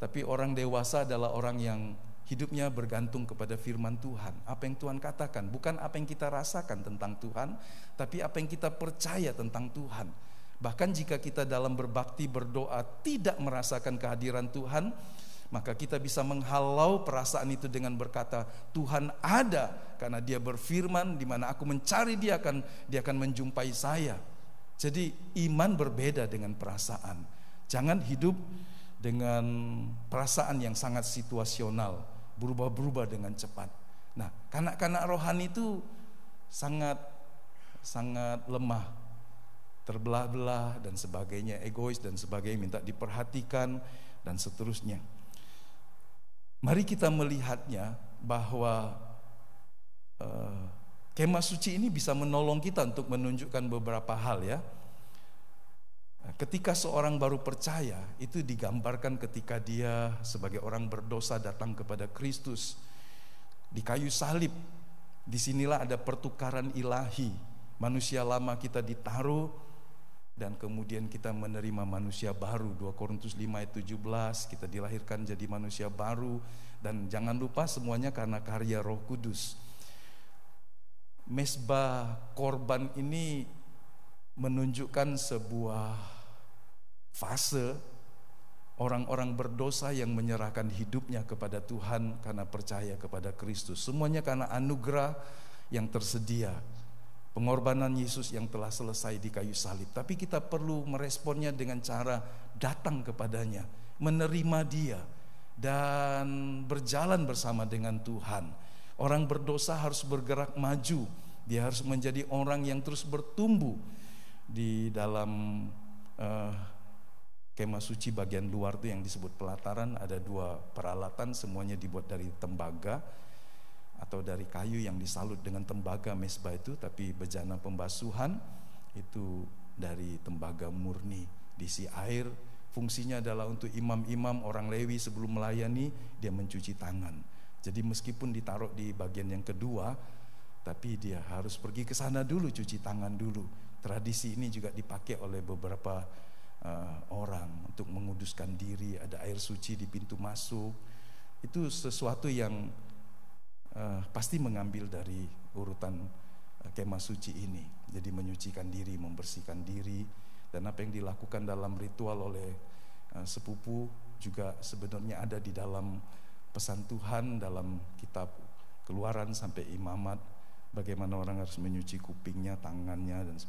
Speaker 4: Tapi orang dewasa adalah orang yang hidupnya bergantung kepada firman Tuhan. Apa yang Tuhan katakan, bukan apa yang kita rasakan tentang Tuhan, tapi apa yang kita percaya tentang Tuhan. Bahkan jika kita dalam berbakti, berdoa tidak merasakan kehadiran Tuhan, maka kita bisa menghalau perasaan itu dengan berkata, Tuhan ada karena Dia berfirman, di mana aku mencari Dia akan menjumpai saya. Jadi iman berbeda dengan perasaan. Jangan hidup dengan perasaan yang sangat situasional, berubah-berubah dengan cepat. Nah, kanak-kanak rohani itu sangat lemah, terbelah-belah dan sebagainya, egois dan sebagainya, minta diperhatikan dan seterusnya. Mari kita melihatnya bahwa kemah suci ini bisa menolong kita untuk menunjukkan beberapa hal ya. Ketika seorang baru percaya, itu digambarkan ketika dia sebagai orang berdosa datang kepada Kristus di kayu salib. Disinilah ada pertukaran ilahi. Manusia lama kita ditaruh dan kemudian kita menerima manusia baru. 2 Korintus 5 ayat 17, kita dilahirkan jadi manusia baru. Dan jangan lupa semuanya karena karya Roh Kudus. Mezbah korban ini menunjukkan sebuah fase orang-orang berdosa yang menyerahkan hidupnya kepada Tuhan karena percaya kepada Kristus. Semuanya karena anugerah yang tersedia, pengorbanan Yesus yang telah selesai di kayu salib. Tapi kita perlu meresponnya dengan cara datang kepadanya, menerima Dia, dan berjalan bersama dengan Tuhan. Orang berdosa harus bergerak maju. Dia harus menjadi orang yang terus bertumbuh di dalam kemah suci bagian luar itu yang disebut pelataran. Ada 2 peralatan, semuanya dibuat dari tembaga atau dari kayu yang disalut dengan tembaga mezbah itu. Tapi bejana pembasuhan itu dari tembaga murni, diisi air. Fungsinya adalah untuk imam-imam, orang Lewi sebelum melayani, dia mencuci tangan. Jadi meskipun ditaruh di bagian yang kedua, tapi dia harus pergi ke sana dulu, cuci tangan dulu. Tradisi ini juga dipakai oleh beberapa orang untuk menguduskan diri. Ada air suci di pintu masuk. Itu sesuatu yang pasti mengambil dari urutan kemah suci ini. Jadi menyucikan diri, membersihkan diri. Dan apa yang dilakukan dalam ritual oleh sepupu juga sebenarnya ada di dalam pesan Tuhan dalam kitab Keluaran sampai Imamat, bagaimana orang harus menyuci kupingnya, tangannya dan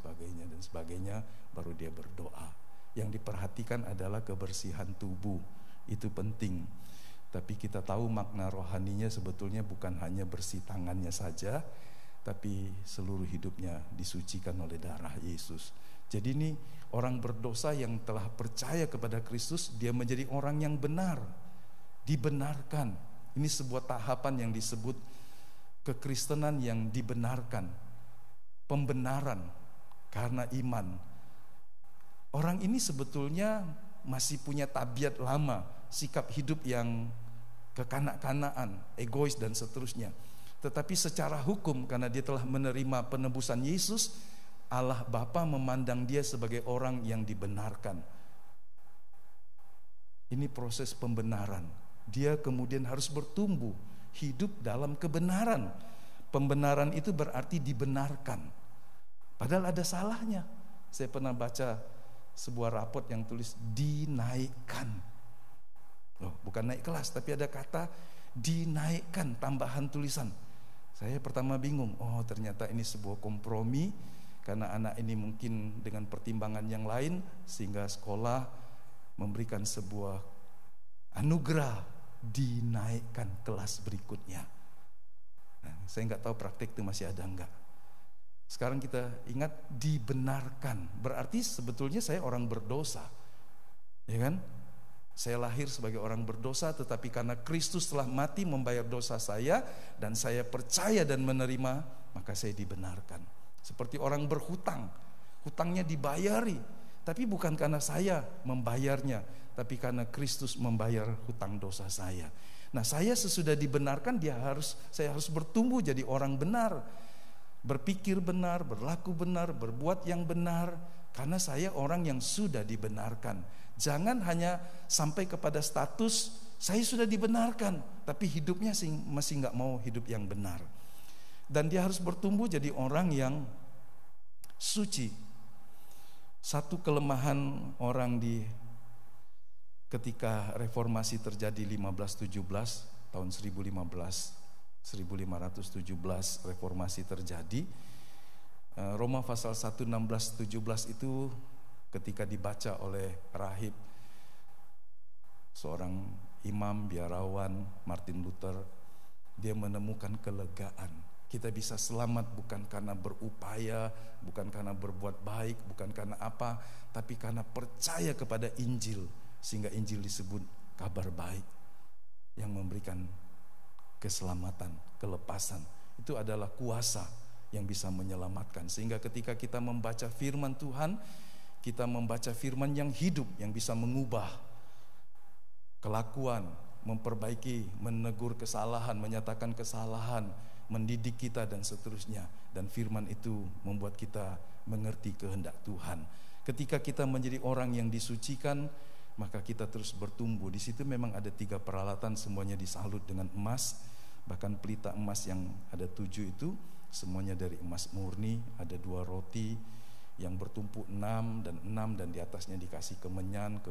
Speaker 4: sebagainya, baru dia berdoa. Yang diperhatikan adalah kebersihan tubuh, itu penting. Tapi kita tahu makna rohaninya sebetulnya bukan hanya bersih tangannya saja, tapi seluruh hidupnya disucikan oleh darah Yesus. Jadi ini orang berdosa yang telah percaya kepada Kristus, dia menjadi orang yang benar, dibenarkan. Ini sebuah tahapan yang disebut kekristenan yang dibenarkan, pembenaran karena iman. Orang ini sebetulnya masih punya tabiat lama, sikap hidup yang kekanak-kanaan, egois dan seterusnya. Tetapi secara hukum, karena dia telah menerima penebusan Yesus, Allah Bapa memandang dia sebagai orang yang dibenarkan. Ini proses pembenaran. Dia kemudian harus bertumbuh, hidup dalam kebenaran. Pembenaran itu berarti dibenarkan. Padahal ada salahnya. Saya pernah baca sebuah rapot yang tulis dinaikkan. Loh, bukan naik kelas, tapi ada kata dinaikkan, tambahan tulisan. Saya pertama bingung, oh ternyata ini sebuah kompromi, karena anak ini mungkin dengan pertimbangan yang lain, sehingga sekolah memberikan sebuah anugerah, dinaikkan kelas berikutnya. Nah, saya nggak tahu praktik itu masih ada enggak. Sekarang kita ingat dibenarkan, berarti sebetulnya saya orang berdosa, ya kan? Saya lahir sebagai orang berdosa, tetapi karena Kristus telah mati membayar dosa saya, dan saya percaya dan menerima, maka saya dibenarkan. Seperti orang berhutang, hutangnya dibayari, tapi bukan karena saya membayarnya, tapi karena Kristus membayar hutang dosa saya. Nah, saya sesudah dibenarkan, saya harus bertumbuh jadi orang benar, berpikir benar, berlaku benar, berbuat yang benar, karena saya orang yang sudah dibenarkan. Jangan hanya sampai kepada status saya sudah dibenarkan, tapi hidupnya masih nggak mau hidup yang benar. Dan dia harus bertumbuh jadi orang yang suci. Satu kelemahan orang ketika reformasi terjadi 1517, tahun 1517 reformasi terjadi. Roma pasal 1, 16, 17 itu ketika dibaca oleh rahib, seorang imam biarawan Martin Luther, dia menemukan kelegaan. Kita bisa selamat bukan karena berupaya, bukan karena berbuat baik, bukan karena apa, tapi karena percaya kepada Injil, sehingga Injil disebut kabar baik yang memberikan keselamatan, kelepasan. Itu adalah kuasa yang bisa menyelamatkan. Sehingga ketika kita membaca firman Tuhan, kita membaca firman yang hidup, yang bisa mengubah kelakuan, memperbaiki, menegur kesalahan, menyatakan kesalahan, mendidik kita dan seterusnya. Dan firman itu membuat kita mengerti kehendak Tuhan. Ketika kita menjadi orang yang disucikan, maka kita terus bertumbuh. Di situ memang ada 3 peralatan, semuanya disalut dengan emas. Bahkan pelita emas yang ada 7 itu semuanya dari emas murni. Ada 2 roti yang bertumpuk 6 dan di atasnya dikasih kemenyan.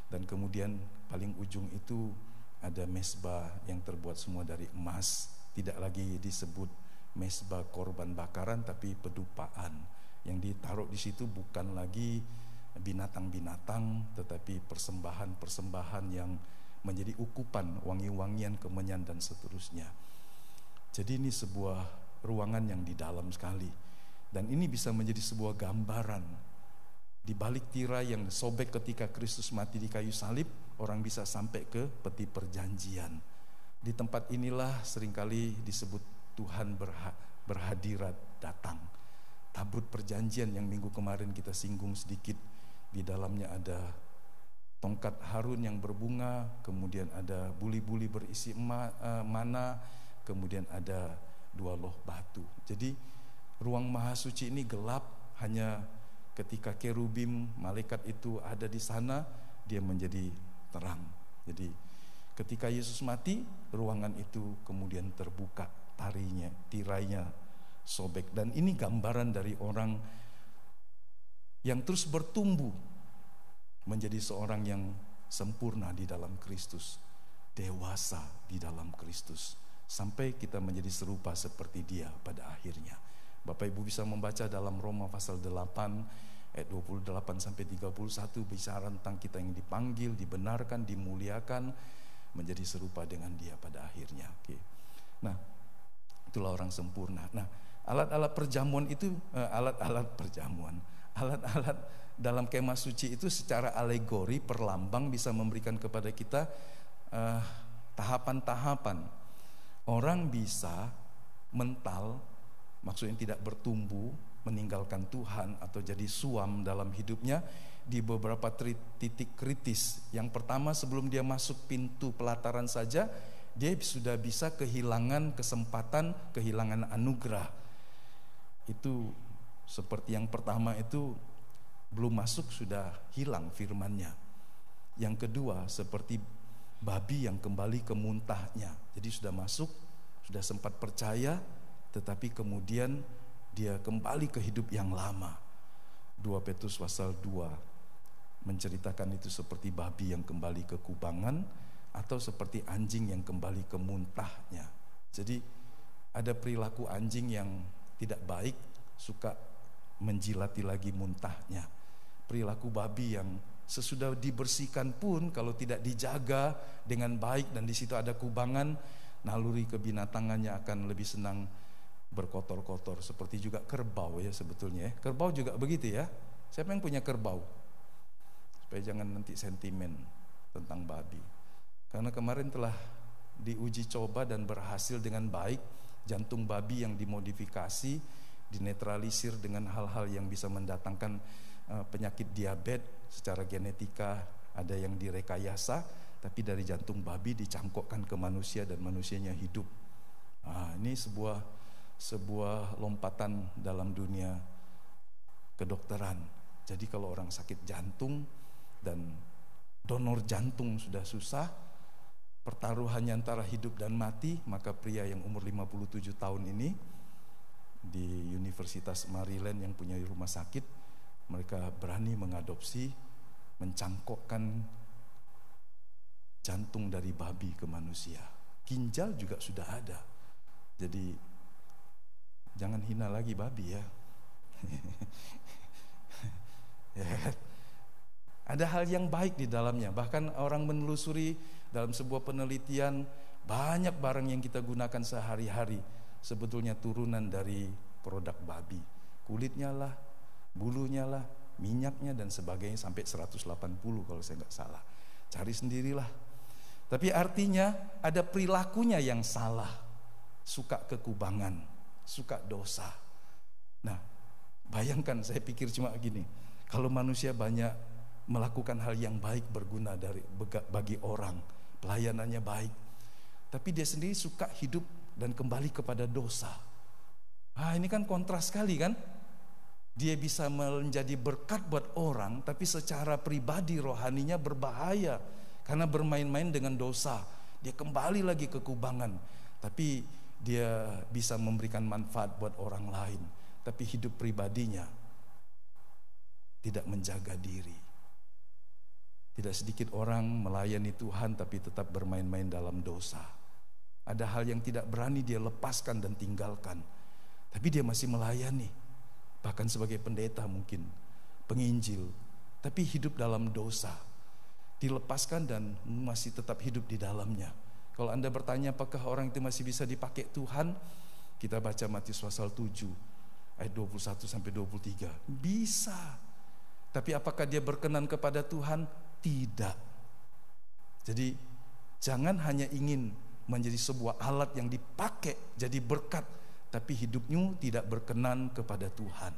Speaker 4: Dan kemudian paling ujung itu ada mezbah yang terbuat semua dari emas. Tidak lagi disebut mezbah korban bakaran, tapi pedupaan. Yang ditaruh di situ bukan lagi binatang-binatang, tetapi persembahan-persembahan yang menjadi ukupan, wangi-wangian, kemenyan dan seterusnya. Jadi ini sebuah ruangan yang di dalam sekali. Dan ini bisa menjadi sebuah gambaran. Di balik tirai yang sobek ketika Kristus mati di kayu salib, orang bisa sampai ke peti perjanjian. Di tempat inilah seringkali disebut Tuhan berhadirat datang. Tabut perjanjian yang minggu kemarin kita singgung sedikit, di dalamnya ada tongkat Harun yang berbunga, kemudian ada buli-buli berisi mana, kemudian ada 2 loh batu. Jadi ruang maha suci ini gelap, hanya ketika kerubim malaikat itu ada di sana dia menjadi terang. Jadi ketika Yesus mati, ruangan itu kemudian terbuka, tirainya sobek. Dan ini gambaran dari orang yang terus bertumbuh menjadi seorang yang sempurna di dalam Kristus, dewasa di dalam Kristus, sampai kita menjadi serupa seperti Dia pada akhirnya. Bapak Ibu bisa membaca dalam Roma pasal 8 ayat 28 sampai 31 bicara tentang kita yang dipanggil, dibenarkan, dimuliakan menjadi serupa dengan Dia pada akhirnya. Oke. Nah, itulah orang sempurna. Nah, alat-alat perjamuan itu alat-alat dalam kemah suci itu secara alegori, perlambang bisa memberikan kepada kita tahapan-tahapan. Orang bisa mental, maksudnya tidak bertumbuh, meninggalkan Tuhan atau jadi suam dalam hidupnya di beberapa titik kritis. Yang pertama, sebelum dia masuk pintu pelataran saja, dia sudah bisa kehilangan kesempatan, kehilangan anugerah. Itu seperti yang pertama itu, belum masuk sudah hilang firman-Nya. Yang kedua, seperti babi yang kembali ke muntahnya. Jadi sudah masuk, sudah sempat percaya, tetapi kemudian dia kembali ke hidup yang lama. 2 Petrus pasal 2 menceritakan itu seperti babi yang kembali ke kubangan, atau seperti anjing yang kembali ke muntahnya. Jadi ada perilaku anjing yang tidak baik, suka menjilati lagi muntahnya. Perilaku babi yang sesudah dibersihkan pun kalau tidak dijaga dengan baik dan di situ ada kubangan, naluri kebinatangannya akan lebih senang berkotor-kotor. Seperti juga kerbau ya sebetulnya. Kerbau juga begitu ya. Siapa yang punya kerbau? Supaya jangan nanti sentimen tentang babi. Karena kemarin telah diuji coba dan berhasil dengan baik. Jantung babi yang dimodifikasi, dinetralisir dengan hal-hal yang bisa mendatangkan penyakit diabetes secara genetika. Ada yang direkayasa, tapi dari jantung babi dicangkokkan ke manusia dan manusianya hidup. Ini sebuah lompatan dalam dunia kedokteran. Jadi kalau orang sakit jantung dan donor jantung sudah susah, pertaruhannya antara hidup dan mati, maka pria yang umur 57 tahun ini di Universitas Maryland yang punya rumah sakit, mereka berani mengadopsi, mencangkokkan jantung dari babi ke manusia. Ginjal juga sudah ada. Jadi jangan hina lagi babi ya. Ada hal yang baik di dalamnya. Bahkan orang menelusuri dalam sebuah penelitian, banyak barang yang kita gunakan sehari-hari sebetulnya turunan dari produk babi. Kulitnya lah, bulunya lah, minyaknya dan sebagainya, sampai 180 kalau saya nggak salah. Cari sendirilah. Tapi artinya ada perilakunya yang salah. Suka kekubangan, suka dosa. Nah, bayangkan, saya pikir cuma gini, kalau manusia banyak melakukan hal yang baik berguna bagi orang, pelayanannya baik, tapi dia sendiri suka hidup dan kembali kepada dosa. Ini kan kontras sekali kan? Dia bisa menjadi berkat buat orang, tapi secara pribadi rohaninya berbahaya karena bermain-main dengan dosa. Dia kembali lagi ke kubangan, tapi dia bisa memberikan manfaat buat orang lain, tapi hidup pribadinya tidak menjaga diri. Tidak sedikit orang melayani Tuhan tapi tetap bermain-main dalam dosa. Ada hal yang tidak berani dia lepaskan dan tinggalkan, tapi dia masih melayani. Bahkan sebagai pendeta mungkin, penginjil, tapi hidup dalam dosa. Dilepaskan dan masih tetap hidup di dalamnya. Kalau Anda bertanya apakah orang itu masih bisa dipakai Tuhan, kita baca Matius pasal 7 ayat 21 sampai 23. Bisa. Tapi apakah dia berkenan kepada Tuhan? Tidak. Jadi jangan hanya ingin menjadi sebuah alat yang dipakai jadi berkat, tapi hidupnya tidak berkenan kepada Tuhan.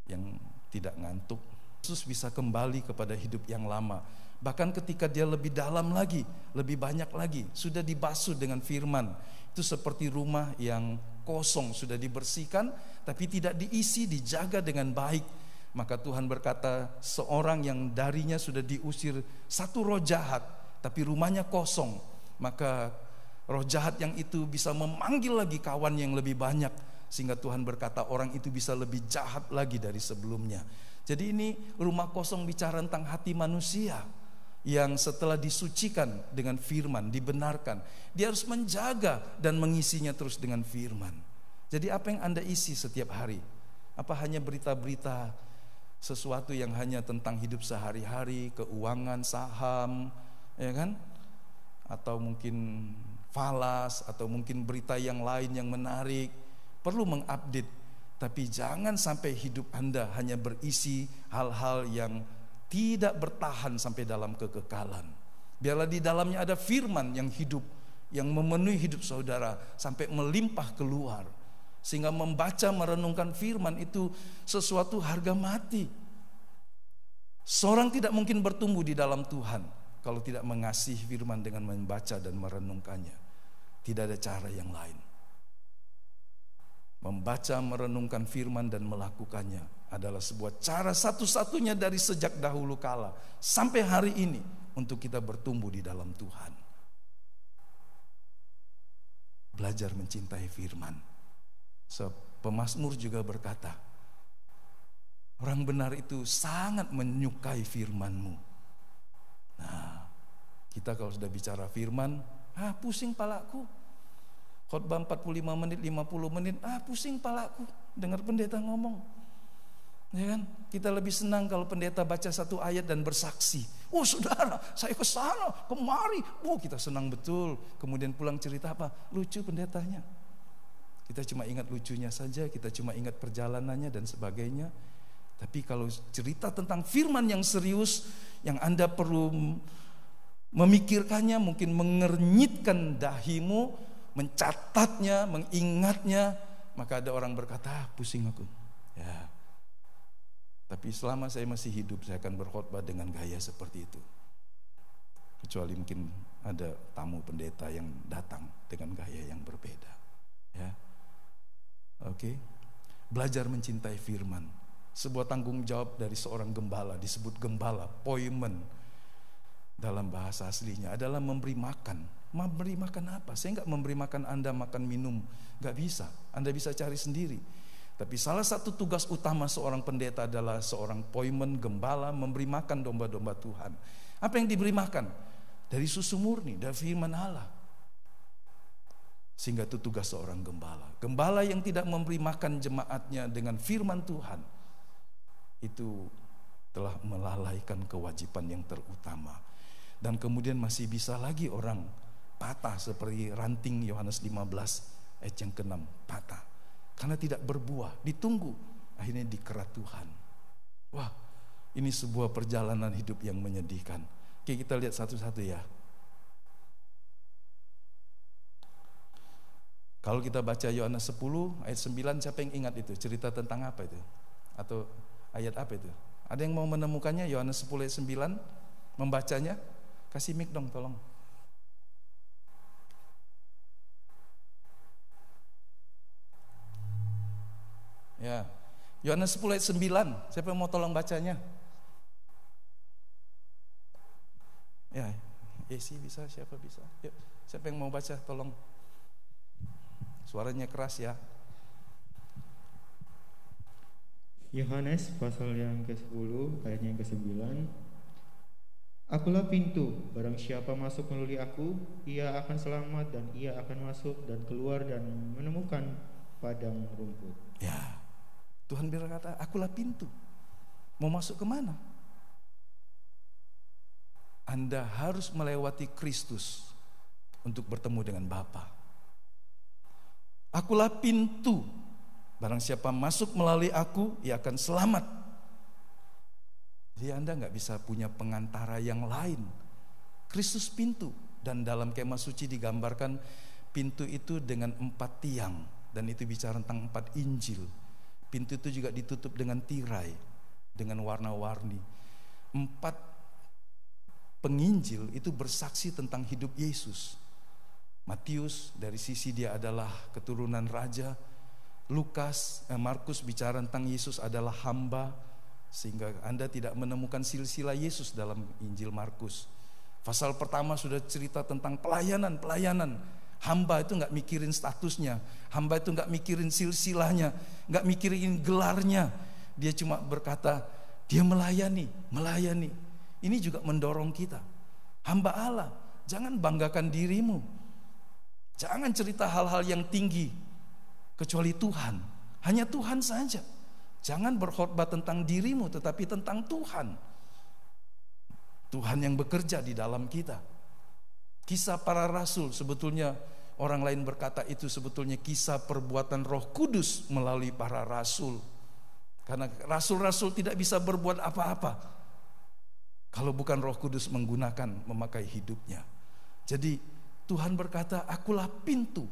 Speaker 4: Yang tidak ngantuk Yesus bisa kembali kepada hidup yang lama. Bahkan ketika dia lebih dalam lagi, lebih banyak lagi, sudah dibasuh dengan firman. Itu seperti rumah yang kosong, sudah dibersihkan tapi tidak diisi, dijaga dengan baik. Maka Tuhan berkata, seorang yang darinya sudah diusir satu roh jahat, tapi rumahnya kosong, maka roh jahat yang itu bisa memanggil lagi kawan yang lebih banyak, sehingga Tuhan berkata orang itu bisa lebih jahat lagi dari sebelumnya. Jadi ini rumah kosong bicara tentang hati manusia yang setelah disucikan dengan firman, dibenarkan, dia harus menjaga dan mengisinya terus dengan firman. Jadi apa yang Anda isi setiap hari? Apa hanya berita-berita, sesuatu yang hanya tentang hidup sehari-hari, keuangan, saham, ya kan? Atau mungkin falas, atau mungkin berita yang lain yang menarik. Perlu mengupdate, tapi jangan sampai hidup Anda hanya berisi hal-hal yang tidak bertahan sampai dalam kekekalan. Biarlah di dalamnya ada firman yang hidup, yang memenuhi hidup saudara sampai melimpah keluar. Sehingga membaca, merenungkan firman itu sesuatu harga mati. Seorang tidak mungkin bertumbuh di dalam Tuhan kalau tidak mengasihi firman dengan membaca dan merenungkannya. Tidak ada cara yang lain. Membaca, merenungkan firman dan melakukannya adalah sebuah cara satu-satunya dari sejak dahulu kala sampai hari ini untuk kita bertumbuh di dalam Tuhan. Belajar mencintai firman. Pemazmur juga berkata, orang benar itu sangat menyukai firman-Mu. Nah, kita kalau sudah bicara firman, pusing palaku. Khotbah 45 menit, 50 menit, pusing palaku dengar pendeta ngomong. Ya kan? Kita lebih senang kalau pendeta baca satu ayat dan bersaksi. Saudara, saya ke sana, kemari. Kita senang betul. Kemudian pulang cerita apa? Lucu pendetanya. Kita cuma ingat lucunya saja, kita cuma ingat perjalanannya dan sebagainya. Tapi kalau cerita tentang firman yang serius, yang Anda perlu memikirkannya, mungkin mengernyitkan dahimu, mencatatnya, mengingatnya, maka ada orang berkata, pusing aku. Ya. Tapi selama saya masih hidup, saya akan berkhotbah dengan gaya seperti itu. Kecuali mungkin ada tamu pendeta yang datang dengan gaya yang berbeda. Ya. Oke. Belajar mencintai firman. Sebuah tanggung jawab dari seorang gembala, disebut gembala, poimen dalam bahasa aslinya adalah memberi makan. Memberi makan apa? Saya enggak memberi makan Anda makan minum, enggak bisa. Anda bisa cari sendiri. Tapi salah satu tugas utama seorang pendeta adalah seorang poimen, gembala, memberi makan domba-domba Tuhan. Apa yang diberi makan? Dari susu murni, dari firman Allah. Sehingga itu tugas seorang gembala. Gembala yang tidak memberi makan jemaatnya dengan firman Tuhan, itu telah melalaikan kewajiban yang terutama. Dan kemudian masih bisa lagi orang patah seperti ranting Yohanes 15 ayat yang ke-6, patah karena tidak berbuah, ditunggu, akhirnya dikerat Tuhan. Wah, ini sebuah perjalanan hidup yang menyedihkan. Oke, kita lihat satu-satu ya. Kalau kita baca Yohanes 10 ayat 9, siapa yang ingat itu? Cerita tentang apa itu? Atau ayat apa itu? Ada yang mau menemukannya? Yohanes 10 ayat 9, membacanya? Kasih mic dong, tolong. Ya, Yohanes 10 ayat 9. Siapa yang mau tolong bacanya? Ya, Esi bisa, siapa bisa? Yuk, siapa yang mau baca, tolong. Suaranya keras ya.
Speaker 5: Yohanes pasal yang ke-10 ayatnya yang ke-9. Akulah pintu, barang siapa masuk melalui aku, ia akan selamat dan ia akan masuk dan keluar dan menemukan padang rumput.
Speaker 4: Ya, Tuhan berkata, akulah pintu. Mau masuk kemana? Anda harus melewati Kristus untuk bertemu dengan Bapa. Akulah pintu, barang siapa masuk melalui aku, ia akan selamat. Jadi Anda gak bisa punya pengantara yang lain. Kristus pintu. Dan dalam kemah suci digambarkan pintu itu dengan 4 tiang. Dan itu bicara tentang 4 Injil. Pintu itu juga ditutup dengan tirai. dengan warna-warni. 4 penginjil itu bersaksi tentang hidup Yesus. Matius dari sisi dia adalah keturunan raja. Markus bicara tentang Yesus adalah hamba, sehingga Anda tidak menemukan silsilah Yesus dalam Injil Markus. Pasal pertama sudah cerita tentang pelayanan. Hamba itu gak mikirin statusnya, hamba itu gak mikirin silsilahnya, gak mikirin gelarnya. Dia cuma berkata, dia melayani. Ini juga mendorong kita. Hamba Allah, jangan banggakan dirimu. Jangan cerita hal-hal yang tinggi kecuali Tuhan. Hanya Tuhan saja. Jangan berkhotbah tentang dirimu, tetapi tentang Tuhan. Tuhan yang bekerja di dalam kita. Kisah para rasul, sebetulnya orang lain berkata itu sebetulnya kisah perbuatan Roh Kudus melalui para rasul. Karena rasul-rasul tidak bisa berbuat apa-apa kalau bukan Roh Kudus memakai hidupnya. Jadi Tuhan berkata, akulah pintu.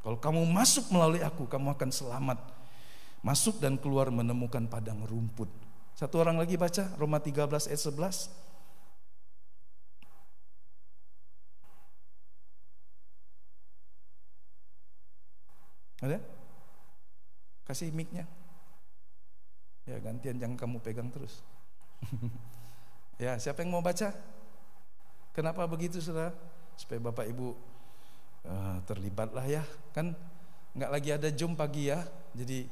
Speaker 4: Kalau kamu masuk melalui aku, kamu akan selamat. Masuk dan keluar menemukan padang rumput. Satu orang lagi baca Roma 13 ayat 11. Ada? Kasih mic-nya. Ya, gantian, jangan kamu pegang terus. Ya, siapa yang mau baca? Kenapa begitu, saudara? Supaya Bapak Ibu terlibatlah ya. Kan nggak lagi ada jam pagi ya. Jadi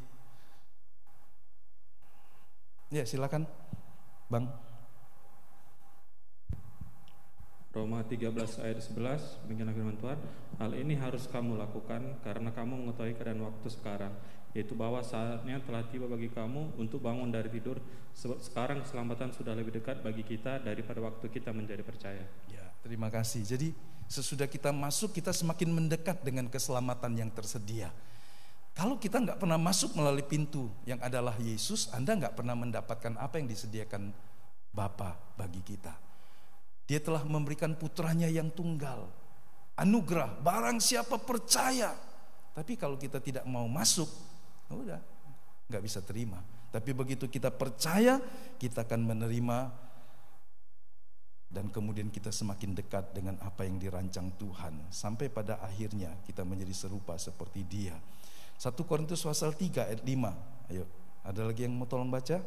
Speaker 4: ya silakan Bang.
Speaker 6: Roma 13 ayat 11, demikianlah firman Tuhan. Hal ini harus kamu lakukan karena kamu mengetahui keadaan waktu sekarang, yaitu bahwa saatnya telah tiba bagi kamu untuk bangun dari tidur, sebab sekarang keselamatan sudah lebih dekat bagi kita daripada waktu kita menjadi percaya.
Speaker 4: Ya, terima kasih. Jadi sesudah kita masuk, kita semakin mendekat dengan keselamatan yang tersedia. Kalau kita nggak pernah masuk melalui pintu yang adalah Yesus, Anda nggak pernah mendapatkan apa yang disediakan Bapa bagi kita. Dia telah memberikan putranya yang tunggal, anugerah, barang siapa percaya. Tapi kalau kita tidak mau masuk, udah nggak bisa terima. Tapi begitu kita percaya, kita akan menerima, dan kemudian kita semakin dekat dengan apa yang dirancang Tuhan, sampai pada akhirnya kita menjadi serupa seperti Dia. 1 Korintus pasal 3 ayat 5. Ayo, ada lagi yang mau tolong baca?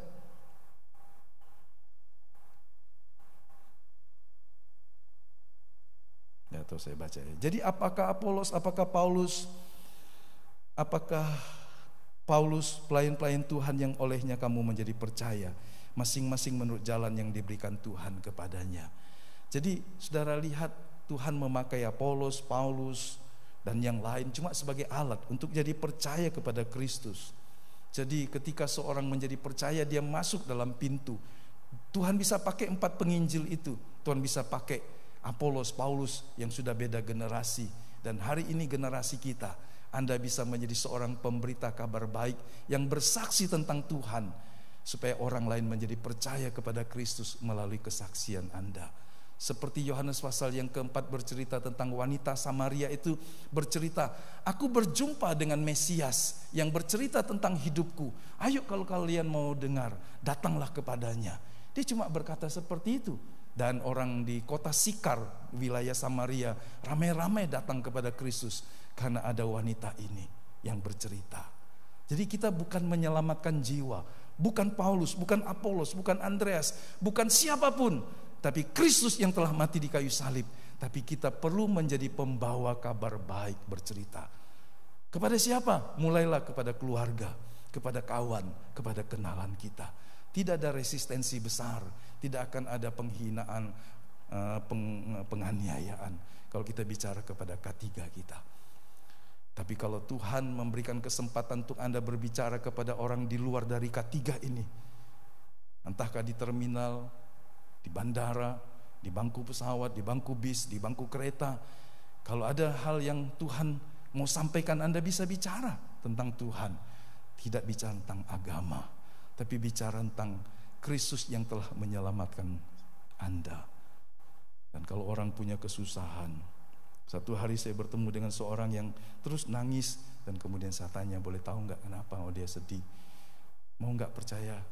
Speaker 4: Ya, atau saya baca ya. Jadi apakah Apolos, apakah Paulus, pelayan-pelayan Tuhan yang olehnya kamu menjadi percaya, masing-masing menurut jalan yang diberikan Tuhan kepadanya. Jadi saudara lihat, Tuhan memakai Apolos, Paulus, dan yang lain cuma sebagai alat untuk jadi percaya kepada Kristus. Jadi ketika seorang menjadi percaya, dia masuk dalam pintu. Tuhan bisa pakai 4 penginjil itu. Tuhan bisa pakai Apolos, Paulus yang sudah beda generasi. Dan hari ini generasi kita, Anda bisa menjadi seorang pemberita kabar baik yang bersaksi tentang Tuhan, supaya orang lain menjadi percaya kepada Kristus melalui kesaksian Anda. Seperti Yohanes pasal yang keempat bercerita tentang wanita Samaria itu bercerita, aku berjumpa dengan Mesias yang bercerita tentang hidupku. Ayo kalau kalian mau dengar, datanglah kepadanya. Dia cuma berkata seperti itu. Dan orang di kota Sikar, wilayah Samaria, ramai-ramai datang kepada Kristus karena ada wanita ini yang bercerita. Jadi kita bukan menyelamatkan jiwa, bukan Paulus, bukan Apolos, bukan Andreas, bukan siapapun, tapi Kristus yang telah mati di kayu salib. Tapi kita perlu menjadi pembawa kabar baik, bercerita. Kepada siapa? Mulailah kepada keluarga, kepada kawan, kepada kenalan kita. Tidak ada resistensi besar, tidak akan ada penghinaan, penganiayaan kalau kita bicara kepada K3 kita. Tapi kalau Tuhan memberikan kesempatan untuk Anda berbicara kepada orang di luar dari K3 ini, entahkah di terminal, di bandara, di bangku pesawat, di bangku bis, di bangku kereta, kalau ada hal yang Tuhan mau sampaikan, Anda bisa bicara tentang Tuhan. Tidak bicara tentang agama, tapi bicara tentang Kristus yang telah menyelamatkan Anda. Dan kalau orang punya kesusahan, satu hari saya bertemu dengan seorang yang terus nangis, dan kemudian saya tanya, boleh tahu nggak kenapa? Oh, dia sedih. Mau nggak percaya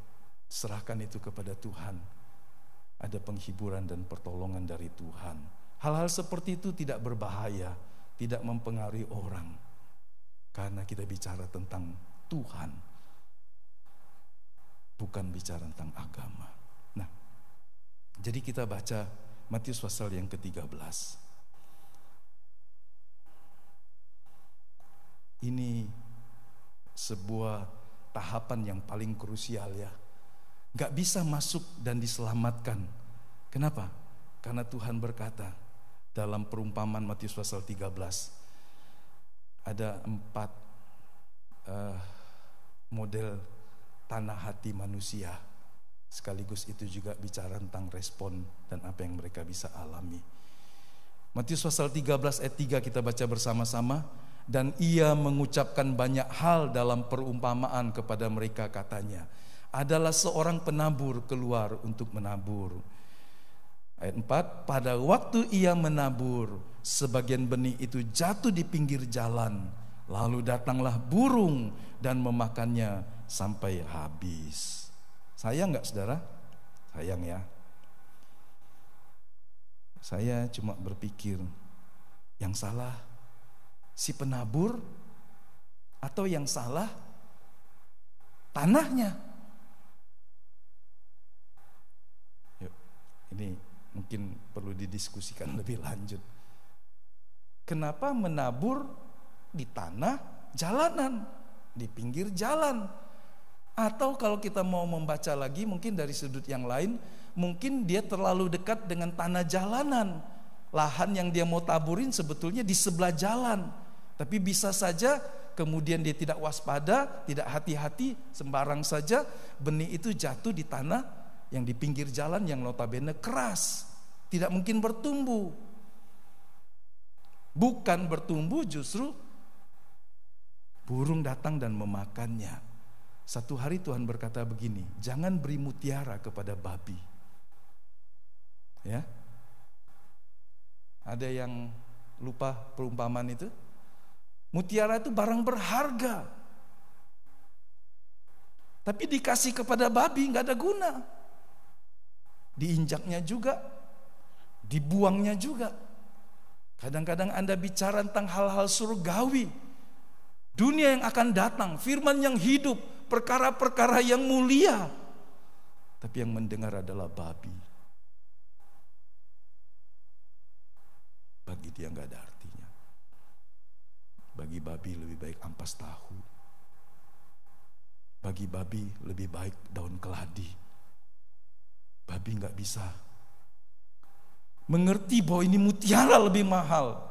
Speaker 4: serahkan itu kepada Tuhan. Ada penghiburan dan pertolongan dari Tuhan. Hal-hal seperti itu tidak berbahaya, tidak mempengaruhi orang, karena kita bicara tentang Tuhan, bukan bicara tentang agama. Nah, jadi kita baca Matius pasal yang ke-13. Ini sebuah tahapan yang paling krusial ya. Gak bisa masuk dan diselamatkan. Kenapa? Karena Tuhan berkata dalam perumpamaan Matius pasal 13, ada 4 model tanah hati manusia. Sekaligus itu juga bicara tentang respon dan apa yang mereka bisa alami. Matius pasal 13 ayat 3 kita baca bersama-sama. Dan ia mengucapkan banyak hal dalam perumpamaan kepada mereka, katanya, adalah seorang penabur keluar untuk menabur. Ayat 4, pada waktu ia menabur, sebagian benih itu jatuh di pinggir jalan, lalu datanglah burung dan memakannya sampai habis. Sayang gak saudara? Sayang ya. Saya cuma berpikir, yang salah si penabur atau yang salah tanahnya? Yuk, ini mungkin perlu didiskusikan lebih lanjut. Kenapa menabur di tanah jalanan, di pinggir jalan? Atau kalau kita mau membaca lagi mungkin dari sudut yang lain, mungkin dia terlalu dekat dengan tanah jalanan. Lahan yang dia mau taburin sebetulnya di sebelah jalan. Tapi bisa saja kemudian dia tidak waspada, tidak hati-hati, sembarang saja benih itu jatuh di tanah yang di pinggir jalan yang notabene keras, tidak mungkin bertumbuh. Bukan bertumbuh, justru burung datang dan memakannya. Satu hari Tuhan berkata begini, jangan beri mutiara kepada babi. Ya, ada yang lupa perumpamaan itu? Mutiara itu barang berharga, tapi dikasih kepada babi gak ada guna. Diinjaknya juga, dibuangnya juga. Kadang-kadang Anda bicara tentang hal-hal surgawi, dunia yang akan datang, firman yang hidup, perkara-perkara yang mulia, tapi yang mendengar adalah babi. Bagi dia gak ada artinya. Bagi babi lebih baik ampas tahu. Bagi babi lebih baik daun keladi. Babi gak bisa mengerti bahwa ini mutiara lebih mahal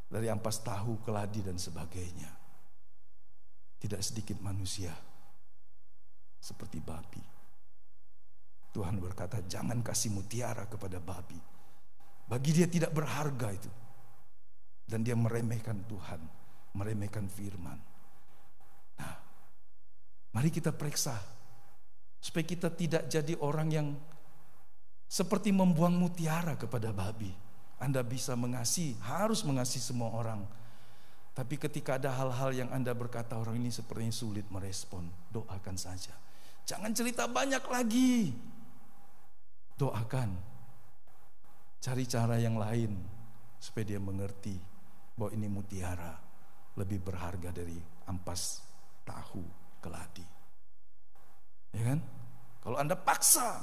Speaker 4: dari ampas tahu, keladi dan sebagainya. Tidak sedikit manusia seperti babi. Tuhan berkata jangan kasih mutiara kepada babi. Bagi dia tidak berharga itu. Dan dia meremehkan Tuhan, meremehkan firman. Nah, mari kita periksa supaya kita tidak jadi orang yang seperti membuang mutiara kepada babi. Anda bisa mengasihi, harus mengasihi semua orang. Tapi ketika ada hal-hal yang Anda berkata orang ini sepertinya sulit merespon, doakan saja. Jangan cerita banyak lagi. Doakan. Cari cara yang lain supaya dia mengerti bahwa ini mutiara lebih berharga dari ampas tahu keladi. Ya kan? Kalau Anda paksa,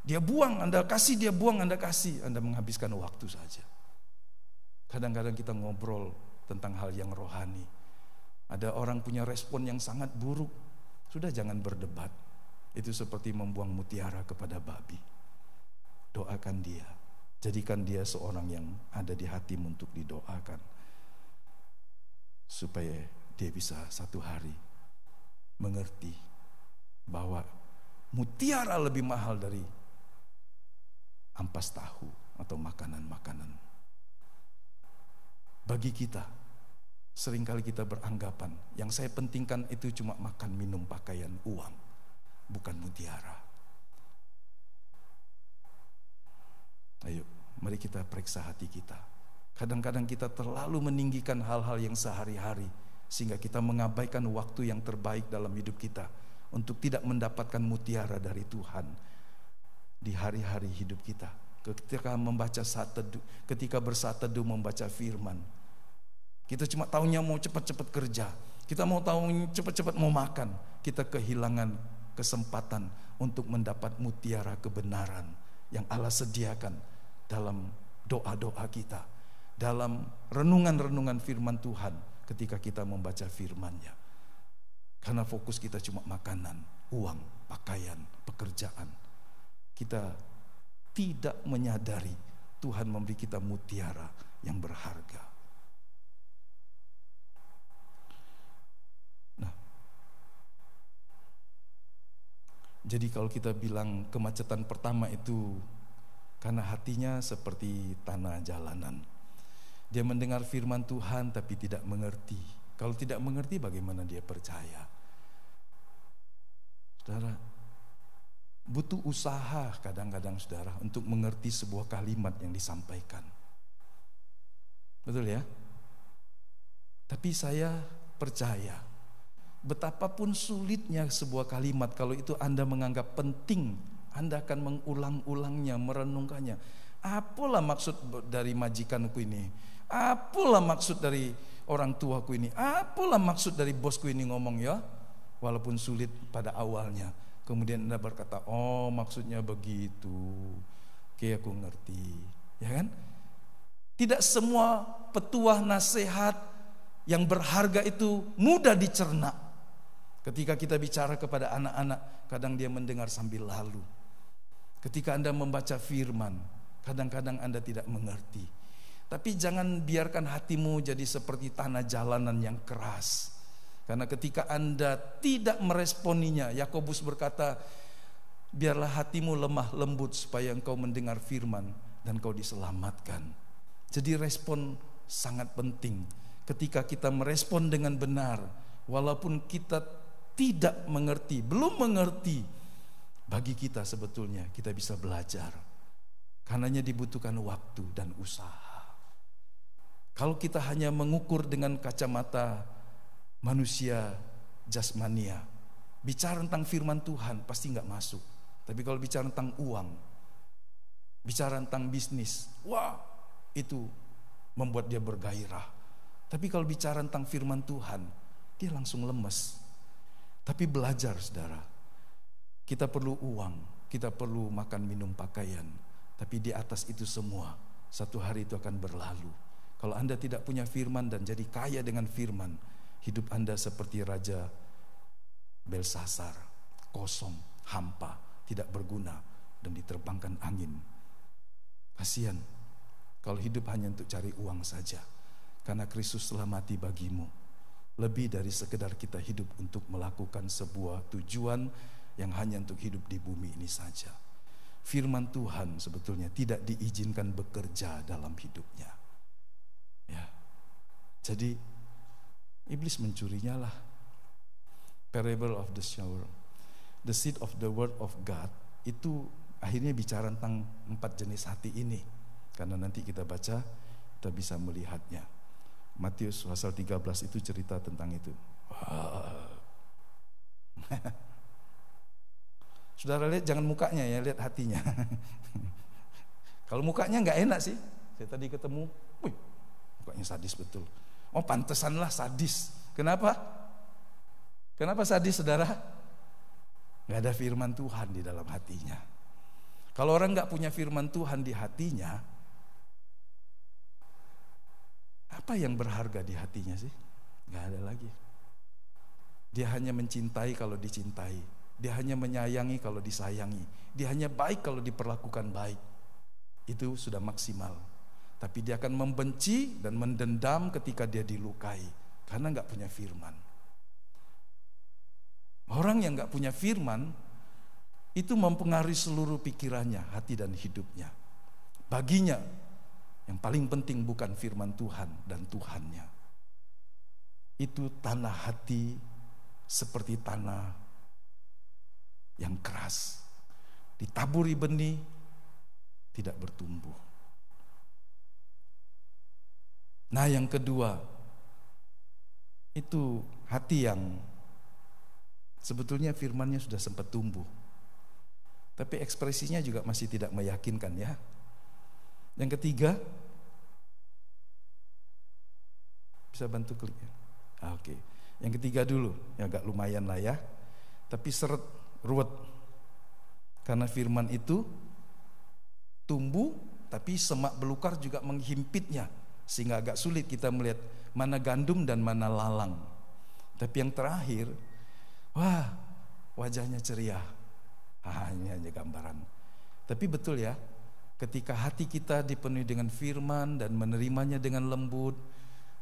Speaker 4: dia buang, Anda kasih, dia buang, Anda kasih, Anda menghabiskan waktu saja. Kadang-kadang kita ngobrol tentang hal yang rohani. Ada orang punya respon yang sangat buruk. Sudah jangan berdebat. Itu seperti membuang mutiara kepada babi. Doakan dia. Jadikan dia seorang yang ada di hatimu untuk didoakan. Supaya dia bisa satu hari mengerti bahwa mutiara lebih mahal dari ampas tahu atau makanan-makanan. Bagi kita, seringkali kita beranggapan yang saya pentingkan itu cuma makan, minum, pakaian, uang, bukan mutiara. Ayo, mari kita periksa hati kita. Kadang-kadang kita terlalu meninggikan hal-hal yang sehari-hari sehingga kita mengabaikan waktu yang terbaik dalam hidup kita untuk tidak mendapatkan mutiara dari Tuhan di hari-hari hidup kita. Ketika membaca saat teduh, ketika bersaat teduh membaca firman, kita cuma taunya mau cepat-cepat kerja, kita mau tahu cepat-cepat mau makan, kita kehilangan kesempatan untuk mendapat mutiara kebenaran yang Allah sediakan dalam doa-doa kita, dalam renungan-renungan firman Tuhan ketika kita membaca firman-Nya. Karena fokus kita cuma makanan, uang, pakaian, pekerjaan. Kita tidak menyadari Tuhan memberi kita mutiara yang berharga. Nah, jadi kalau kita bilang kemacetan pertama itu karena hatinya seperti tanah jalanan. Dia mendengar firman Tuhan tapi tidak mengerti. Kalau tidak mengerti bagaimana dia percaya? Saudara, butuh usaha kadang-kadang saudara untuk mengerti sebuah kalimat yang disampaikan. Betul ya? Tapi saya percaya betapapun sulitnya sebuah kalimat, kalau itu Anda menganggap penting, Anda akan mengulang-ulangnya, merenungkannya. Apalah maksud dari majikanku ini? Apalah maksud dari orang tuaku ini? Apalah maksud dari bosku ini ngomong ya? Walaupun sulit pada awalnya, kemudian Anda berkata, oh maksudnya begitu, oke aku ngerti, ya kan? Tidak semua petuah nasihat yang berharga itu mudah dicerna. Ketika kita bicara kepada anak-anak, kadang dia mendengar sambil lalu. Ketika Anda membaca firman, kadang-kadang Anda tidak mengerti. Tapi jangan biarkan hatimu jadi seperti tanah jalanan yang keras. Karena ketika Anda tidak meresponinya, Yakobus berkata, biarlah hatimu lemah lembut supaya engkau mendengar firman dan engkau diselamatkan. Jadi respon sangat penting. Ketika kita merespon dengan benar, walaupun kita tidak mengerti, belum mengerti, bagi kita sebetulnya kita bisa belajar. Karenanya dibutuhkan waktu dan usaha. Kalau kita hanya mengukur dengan kacamata manusia jasmania, bicara tentang firman Tuhan pasti nggak masuk. Tapi kalau bicara tentang uang, bicara tentang bisnis, wah itu membuat dia bergairah. Tapi kalau bicara tentang firman Tuhan, dia langsung lemes. Tapi belajar saudara, kita perlu uang, kita perlu makan minum pakaian. Tapi di atas itu semua, satu hari itu akan berlalu. Kalau Anda tidak punya firman dan jadi kaya dengan firman, hidup Anda seperti Raja Belsasar, kosong, hampa, tidak berguna, dan diterbangkan angin. Kasihan kalau hidup hanya untuk cari uang saja. Karena Kristus telah mati bagimu. Lebih dari sekedar kita hidup untuk melakukan sebuah tujuan yang hanya untuk hidup di bumi ini saja. Firman Tuhan sebetulnya tidak diizinkan bekerja dalam hidupnya. Ya. Jadi iblis mencurinya lah. Parable of the sower, the seed of the word of God, itu akhirnya bicara tentang 4 jenis hati ini. Karena nanti kita baca, kita bisa melihatnya. Matius pasal 13 itu cerita tentang itu. Saudara lihat jangan mukanya ya, lihat hatinya. Kalau mukanya nggak enak sih. Saya tadi ketemu, wih, mukanya sadis betul. Oh pantesanlah sadis. Kenapa? Kenapa sadis saudara? Gak ada firman Tuhan di dalam hatinya. Kalau orang gak punya firman Tuhan di hatinya, apa yang berharga di hatinya sih? Gak ada lagi. Dia hanya mencintai kalau dicintai. Dia hanya menyayangi kalau disayangi. Dia hanya baik kalau diperlakukan baik. Itu sudah maksimal. Tapi dia akan membenci dan mendendam ketika dia dilukai. Karena gak punya firman. Orang yang gak punya firman itu mempengaruhi seluruh pikirannya, hati dan hidupnya. Baginya yang paling penting bukan firman Tuhan dan Tuhannya. Itu tanah hati seperti tanah yang keras. Ditaburi benih tidak bertumbuh. Nah yang kedua, itu hati yang Sebetulnya firman-Nya sudah sempat tumbuh, tapi ekspresinya juga masih tidak meyakinkan ya. Yang ketiga, bisa bantu klik ya? Oke. Yang ketiga dulu, ya agak lumayan lah ya, tapi seret, ruwet. Karena firman itu tumbuh, tapi semak belukar juga menghimpitnya, sehingga agak sulit kita melihat mana gandum dan mana lalang. Tapi yang terakhir, wah, wajahnya ceria. Ini hanya gambaran. Tapi betul ya, ketika hati kita dipenuhi dengan firman dan menerimanya dengan lembut,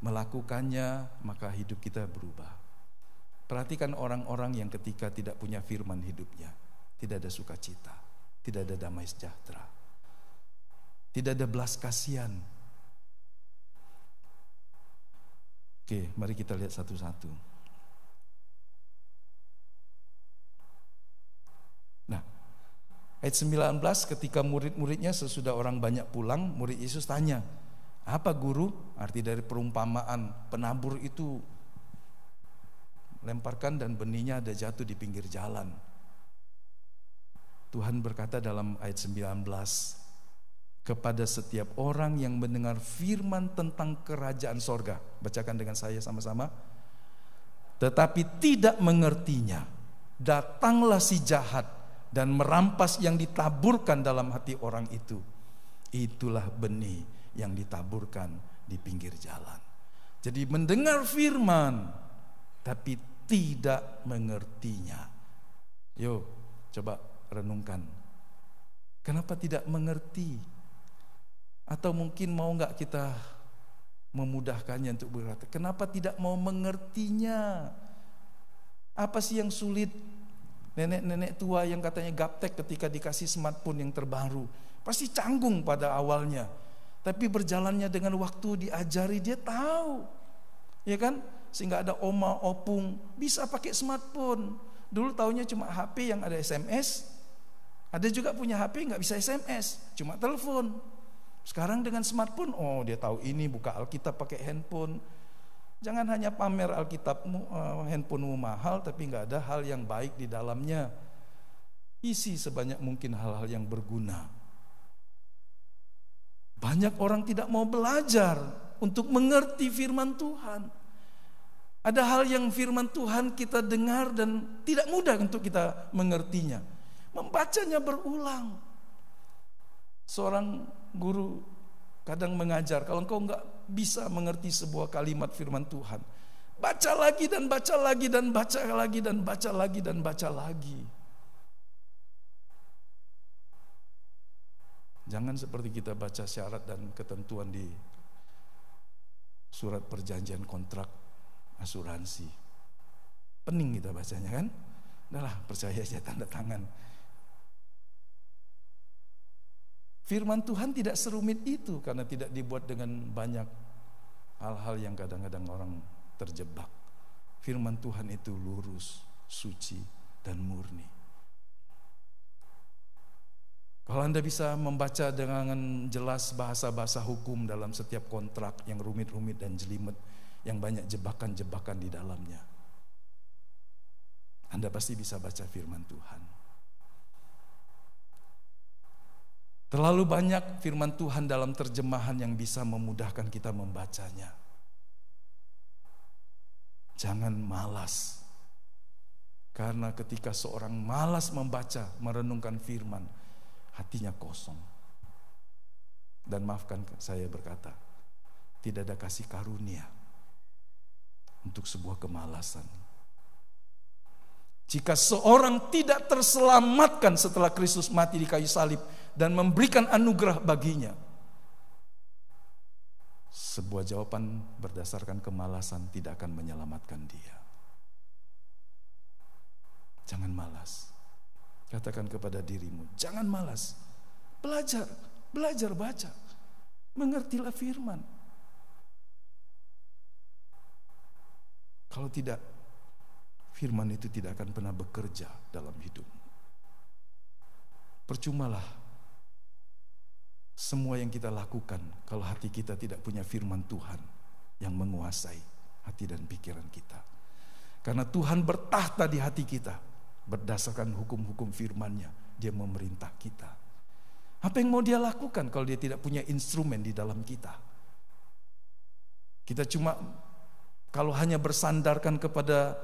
Speaker 4: melakukannya, maka hidup kita berubah. Perhatikan orang-orang yang ketika tidak punya firman hidupnya, tidak ada sukacita, tidak ada damai sejahtera, tidak ada belas kasihan. Oke, mari kita lihat satu-satu. Nah, ayat 19, ketika murid-muridnya sesudah orang banyak pulang, murid Yesus tanya, apa guru? Arti dari perumpamaan penabur itu lemparkan dan benihnya ada jatuh di pinggir jalan. Tuhan berkata dalam ayat 19, kepada setiap orang yang mendengar firman tentang kerajaan sorga, bacakan dengan saya sama-sama, tetapi tidak mengertinya, datanglah si jahat dan merampas yang ditaburkan dalam hati orang itu. Itulah benih yang ditaburkan di pinggir jalan. Jadi mendengar firman tapi tidak mengertinya. Yuk coba renungkan, kenapa tidak mengerti? Atau mungkin mau gak kita memudahkannya untuk berkata, kenapa tidak mau mengertinya? Apa sih yang sulit? Nenek-nenek tua yang katanya gaptek ketika dikasih smartphone yang terbaru, pasti canggung pada awalnya, tapi berjalannya dengan waktu diajari dia tahu, ya kan? Sehingga ada oma, opung bisa pakai smartphone. Dulu taunya cuma HP yang ada SMS, ada juga punya HP nggak bisa SMS, cuma telepon. Sekarang dengan smartphone, oh dia tahu ini, buka Alkitab pakai handphone. Jangan hanya pamer Alkitabmu, handphonemu mahal, tapi nggak ada hal yang baik di dalamnya. Isi sebanyak mungkin hal-hal yang berguna. Banyak orang tidak mau belajar untuk mengerti firman Tuhan. Ada hal yang firman Tuhan kita dengar dan tidak mudah untuk kita mengertinya. Membacanya berulang. Seorang guru kadang mengajar, kalau engkau enggak bisa mengerti sebuah kalimat firman Tuhan, baca lagi dan baca lagi dan baca lagi dan baca lagi dan baca lagi. Jangan seperti kita baca syarat dan ketentuan di surat perjanjian kontrak asuransi. Pening kita bacanya kan? Udahlah, percaya aja, tanda tangan. Firman Tuhan tidak serumit itu karena tidak dibuat dengan banyak hal-hal yang kadang-kadang orang terjebak. Firman Tuhan itu lurus, suci, dan murni. Kalau Anda bisa membaca dengan jelas bahasa-bahasa hukum dalam setiap kontrak yang rumit-rumit dan jelimet, yang banyak jebakan-jebakan di dalamnya, Anda pasti bisa baca firman Tuhan. Terlalu banyak firman Tuhan dalam terjemahan yang bisa memudahkan kita membacanya. Jangan malas. Karena ketika seorang malas membaca, merenungkan firman, hatinya kosong. Dan maafkan saya berkata, tidak ada kasih karunia untuk sebuah kemalasan. Jika seorang tidak terselamatkan setelah Kristus mati di kayu salib dan memberikan anugerah baginya, sebuah jawaban berdasarkan kemalasan tidak akan menyelamatkan dia. Jangan malas. Katakan kepada dirimu, jangan malas. Belajar baca. Mengertilah firman. Kalau tidak, firman itu tidak akan pernah bekerja dalam hidupmu. Percumalah semua yang kita lakukan kalau hati kita tidak punya firman Tuhan yang menguasai hati dan pikiran kita. Karena Tuhan bertahta di hati kita berdasarkan hukum-hukum firman-Nya. Dia memerintah kita. Apa yang mau dia lakukan kalau dia tidak punya instrumen di dalam kita? Kita cuma kalau hanya bersandarkan kepada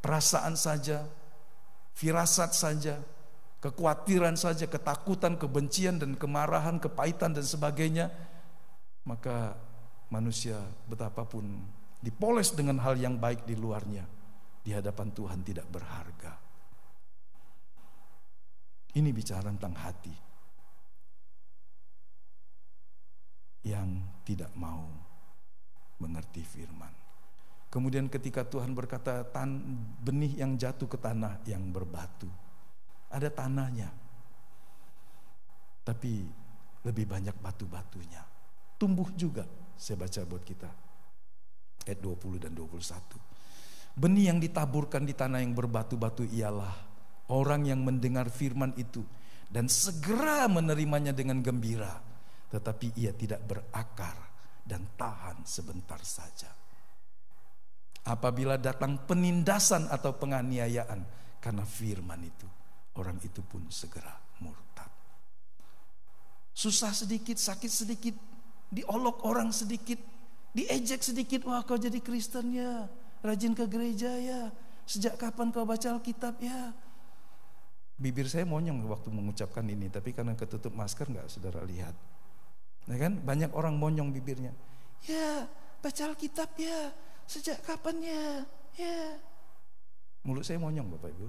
Speaker 4: perasaan saja, firasat saja, kekhawatiran saja, ketakutan, kebencian dan kemarahan, kepahitan dan sebagainya, maka manusia betapapun dipoles dengan hal yang baik di luarnya, di hadapan Tuhan tidak berharga. Ini bicara tentang hati yang tidak mau mengerti firman. Kemudian ketika Tuhan berkata benih yang jatuh ke tanah yang berbatu, ada tanahnya, tapi lebih banyak batu-batunya. Tumbuh juga, saya baca buat kita ayat 20 dan 21. Benih yang ditaburkan di tanah yang berbatu-batu ialah orang yang mendengar firman itu dan segera menerimanya dengan gembira, tetapi ia tidak berakar dan tahan sebentar saja. Apabila datang penindasan atau penganiayaan karena firman itu, orang itu pun segera murtad. Susah sedikit, sakit sedikit, diolok orang sedikit, diejek sedikit, wah kau jadi Kristen ya, rajin ke gereja ya, sejak kapan kau baca Alkitab ya. Bibir saya monyong waktu mengucapkan ini, tapi karena ketutup masker nggak saudara lihat. Ya kan? Banyak orang monyong bibirnya. Ya, baca Alkitab ya, sejak kapan ya? Ya. Mulut saya monyong Bapak Ibu.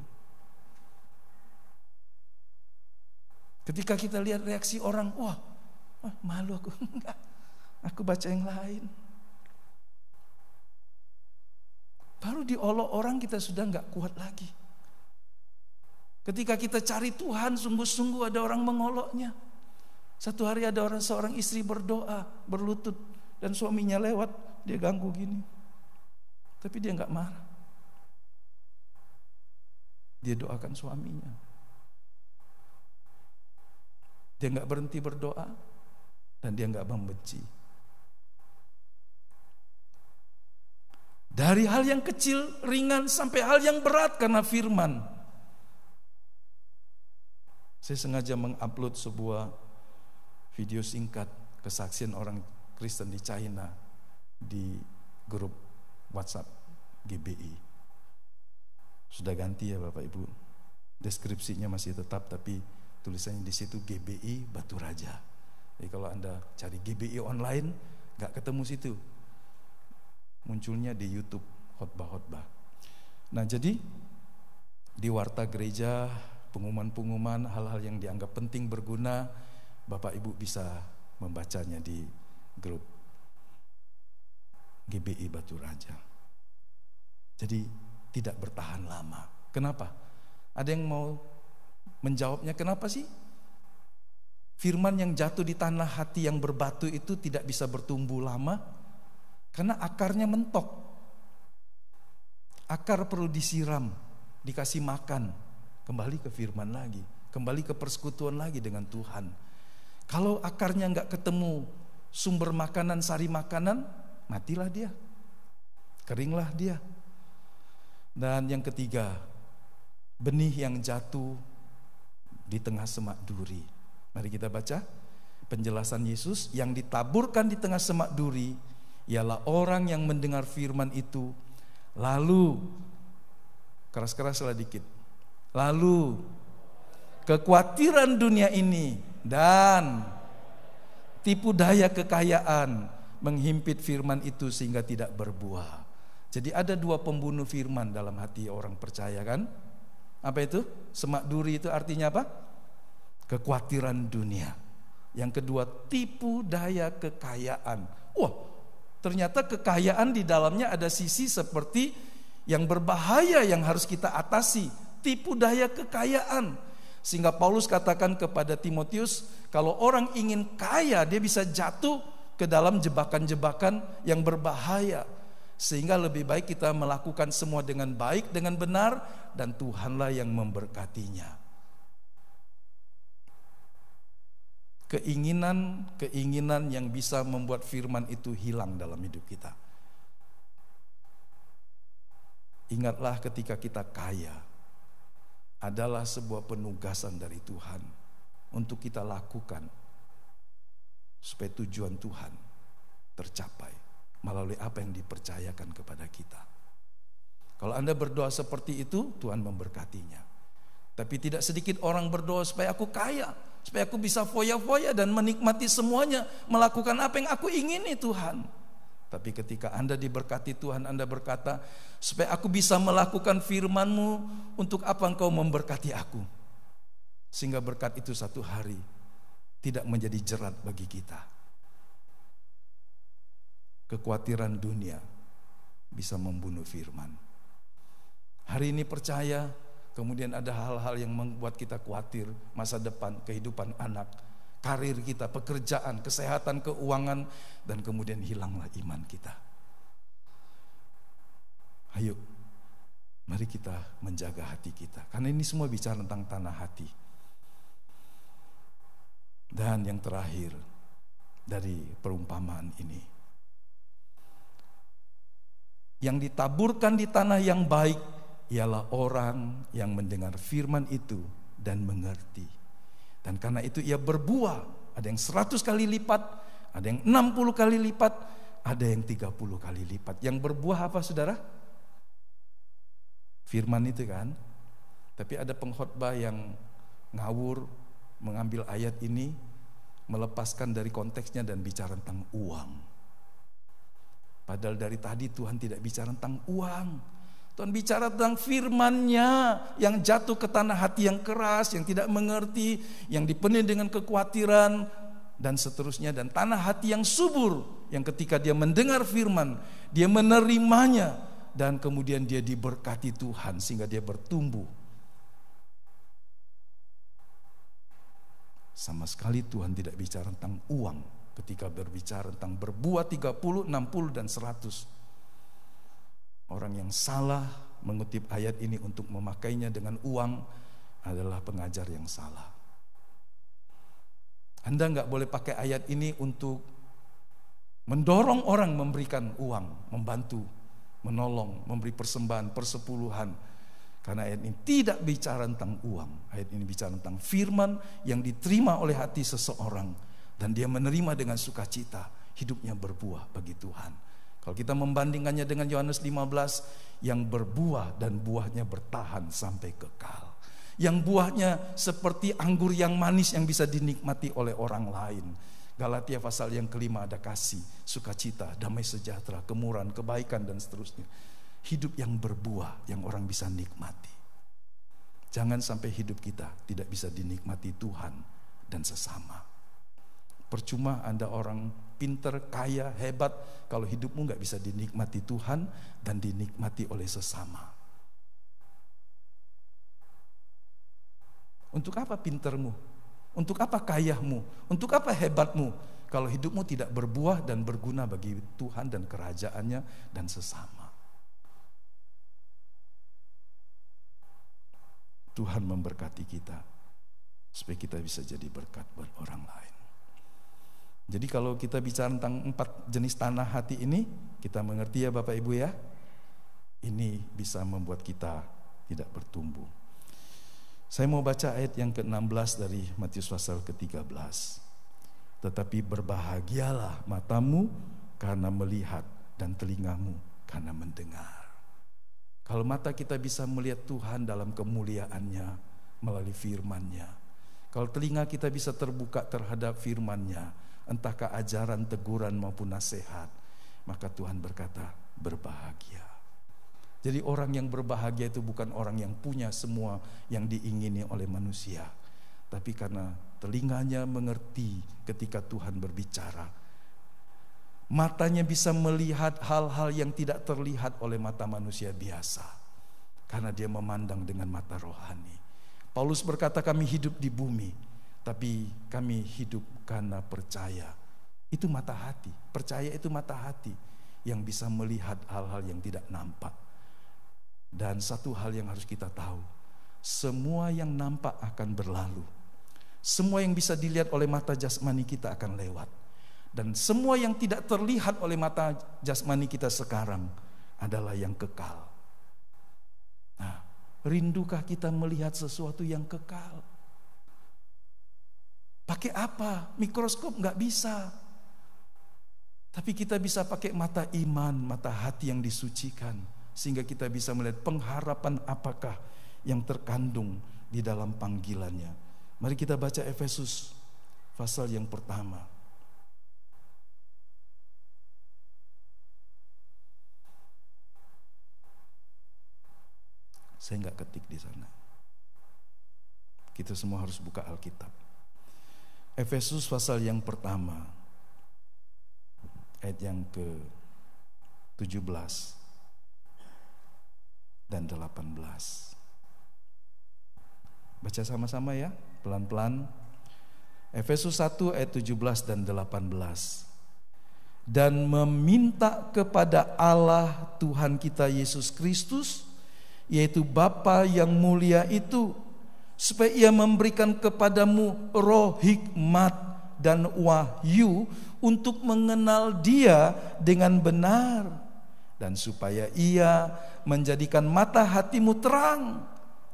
Speaker 4: Ketika kita lihat reaksi orang, wah malu aku, enggak, aku baca yang lain. Baru diolok orang kita sudah enggak kuat lagi. Ketika kita cari Tuhan sungguh-sungguh ada orang mengoloknya. Satu hari ada seorang istri berdoa, berlutut, dan suaminya lewat, dia ganggu gini. Tapi dia enggak marah. Dia doakan suaminya. Dia enggak berhenti berdoa dan dia enggak membenci. Dari hal yang kecil, ringan sampai hal yang berat karena firman. Saya sengaja mengupload sebuah video singkat kesaksian orang Kristen di China di grup WhatsApp GBI. Sudah ganti ya Bapak Ibu. Deskripsinya masih tetap tapi tulisannya di situ GBI Batu Raja. Jadi kalau Anda cari GBI online nggak ketemu situ. Munculnya di YouTube khotbah-khotbah. Nah, jadi di warta gereja, pengumuman-pengumuman hal-hal yang dianggap penting berguna, Bapak Ibu bisa membacanya di grup GBI Batu Raja. Jadi tidak bertahan lama. Kenapa? Ada yang mau menjawabnya, kenapa sih firman yang jatuh di tanah hati yang berbatu itu tidak bisa bertumbuh lama? Karena akarnya mentok. Akar perlu disiram, dikasih makan, kembali ke firman lagi, kembali ke persekutuan lagi dengan Tuhan. Kalau akarnya nggak ketemu sumber makanan, sari makanan, matilah dia, keringlah dia. Dan yang ketiga, benih yang jatuh di tengah semak duri. Mari kita baca penjelasan Yesus. Yang ditaburkan di tengah semak duri ialah orang yang mendengar firman itu, lalu keras-keraslah dikit, lalu kekhawatiran dunia ini dan tipu daya kekayaan menghimpit firman itu sehingga tidak berbuah. Jadi ada dua pembunuh firman dalam hati orang percaya kan? Apa itu? Semak duri itu artinya apa? Kekhawatiran dunia. Yang kedua, tipu daya kekayaan. Wah, ternyata kekayaan di dalamnya ada sisi seperti yang berbahaya yang harus kita atasi. Tipu daya kekayaan. Sehingga Paulus katakan kepada Timotius, kalau orang ingin kaya, dia bisa jatuh ke dalam jebakan-jebakan yang berbahaya. Sehingga lebih baik kita melakukan semua dengan baik, dengan benar, dan Tuhanlah yang memberkatinya. Keinginan yang bisa membuat firman itu hilang dalam hidup kita. Ingatlah ketika kita kaya adalah sebuah penugasan dari Tuhan untuk kita lakukan supaya tujuan Tuhan tercapai melalui apa yang dipercayakan kepada kita. Kalau Anda berdoa seperti itu, Tuhan memberkatinya. Tapi tidak sedikit orang berdoa supaya aku kaya, supaya aku bisa foya-foya dan menikmati semuanya, melakukan apa yang aku ingini Tuhan. Tapi ketika Anda diberkati Tuhan, Anda berkata, supaya aku bisa melakukan firman-Mu, untuk apa Engkau memberkati aku? Sehingga berkat itu satu hari tidak menjadi jerat bagi kita. Kekhawatiran dunia bisa membunuh firman. Hari ini percaya, kemudian ada hal-hal yang membuat kita khawatir, masa depan, kehidupan anak, karir kita, pekerjaan, kesehatan, keuangan, dan kemudian hilanglah iman kita. Ayo, mari kita menjaga hati kita, karena ini semua bicara tentang tanah hati. Dan yang terakhir dari perumpamaan ini, yang ditaburkan di tanah yang baik ialah orang yang mendengar firman itu dan mengerti. Dan karena itu ia berbuah, ada yang 100 kali lipat, ada yang 60 kali lipat, ada yang 30 kali lipat. Yang berbuah apa saudara? Firman itu kan. Tapi ada pengkhotbah yang ngawur, mengambil ayat ini, melepaskan dari konteksnya dan bicara tentang uang. Padahal dari tadi Tuhan tidak bicara tentang uang. Tuhan bicara tentang firman-Nya yang jatuh ke tanah hati yang keras, yang tidak mengerti, yang dipenuhi dengan kekhawatiran dan seterusnya, dan tanah hati yang subur, yang ketika dia mendengar firman, dia menerimanya dan kemudian dia diberkati Tuhan sehingga dia bertumbuh. Sama sekali Tuhan tidak bicara tentang uang ketika berbicara tentang berbuah 30, 60 dan 100. Orang yang salah mengutip ayat ini untuk memakainya dengan uang adalah pengajar yang salah. Anda nggak boleh pakai ayat ini untuk mendorong orang memberikan uang, membantu, menolong, memberi persembahan, persepuluhan. Karena ayat ini tidak bicara tentang uang. Ayat ini bicara tentang firman yang diterima oleh hati seseorang dan dia menerima dengan sukacita, hidupnya berbuah bagi Tuhan. Kalau kita membandingkannya dengan Yohanes 15 yang berbuah dan buahnya bertahan sampai kekal. Yang buahnya seperti anggur yang manis yang bisa dinikmati oleh orang lain. Galatia pasal yang kelima ada kasih, sukacita, damai sejahtera, kemurahan, kebaikan dan seterusnya. Hidup yang berbuah yang orang bisa nikmati. Jangan sampai hidup kita tidak bisa dinikmati Tuhan dan sesama. Percuma Anda orang pinter, kaya, hebat kalau hidupmu gak bisa dinikmati Tuhan dan dinikmati oleh sesama. Untuk apa pintermu? Untuk apa kayahmu? Untuk apa hebatmu? Kalau hidupmu tidak berbuah dan berguna bagi Tuhan dan kerajaannya dan sesama. Tuhan memberkati kita supaya kita bisa jadi berkat buat orang lain. Jadi kalau kita bicara tentang 4 jenis tanah hati ini, kita mengerti ya Bapak Ibu ya, ini bisa membuat kita tidak bertumbuh. Saya mau baca ayat yang ke-16 dari Matius pasal ke-13. Tetapi berbahagialah matamu karena melihat dan telingamu karena mendengar. Kalau mata kita bisa melihat Tuhan dalam kemuliaannya melalui firman-Nya. Kalau telinga kita bisa terbuka terhadap firman-Nya, entahkah ajaran, teguran maupun nasihat, maka Tuhan berkata berbahagia. Jadi orang yang berbahagia itu bukan orang yang punya semua yang diingini oleh manusia, tapi karena telinganya mengerti ketika Tuhan berbicara. Matanya bisa melihat hal-hal yang tidak terlihat oleh mata manusia biasa, karena dia memandang dengan mata rohani. Paulus berkata kami hidup di bumi, tapi kami hidup karena percaya. Itu mata hati. Percaya itu mata hati yang bisa melihat hal-hal yang tidak nampak. Dan satu hal yang harus kita tahu, semua yang nampak akan berlalu. Semua yang bisa dilihat oleh mata jasmani kita akan lewat. Dan semua yang tidak terlihat oleh mata jasmani kita sekarang adalah yang kekal. Rindukah kita melihat sesuatu yang kekal? Pakai apa? Mikroskop nggak bisa. Tapi kita bisa pakai mata iman, mata hati yang disucikan, sehingga kita bisa melihat pengharapan apakah yang terkandung di dalam panggilannya. Mari kita baca Efesus pasal yang pertama. Saya nggak ketik di sana. Kita semua harus buka Alkitab. Efesus pasal yang pertama, ayat yang ke-17 dan 18. Baca sama-sama ya, pelan-pelan. Efesus 1 ayat 17 dan 18. Dan meminta kepada Allah Tuhan kita Yesus Kristus, yaitu Bapa yang mulia itu, supaya Ia memberikan kepadamu roh hikmat dan wahyu untuk mengenal Dia dengan benar, dan supaya Ia menjadikan mata hatimu terang,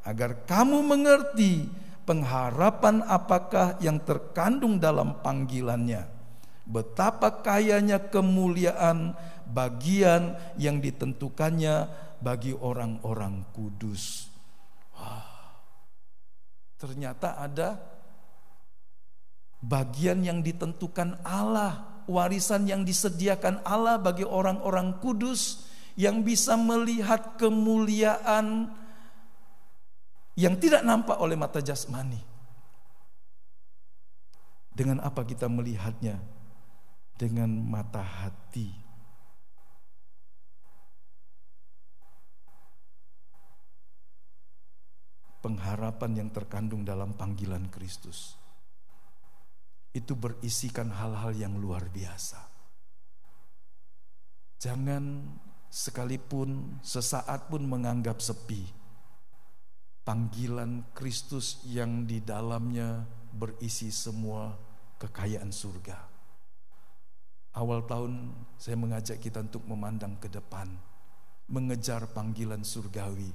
Speaker 4: agar kamu mengerti pengharapan apakah yang terkandung dalam panggilannya, betapa kayanya kemuliaan bagian yang ditentukannya bagi orang-orang kudus. Wah, ternyata ada bagian yang ditentukan Allah, warisan yang disediakan Allah bagi orang-orang kudus yang bisa melihat kemuliaan yang tidak nampak oleh mata jasmani. Dengan apa kita melihatnya? Dengan mata hati. Pengharapan yang terkandung dalam panggilan Kristus itu berisikan hal-hal yang luar biasa. Jangan sekalipun sesaat pun menganggap sepi panggilan Kristus yang di dalamnya berisi semua kekayaan surga. Awal tahun saya mengajak kita untuk memandang ke depan, mengejar panggilan surgawi,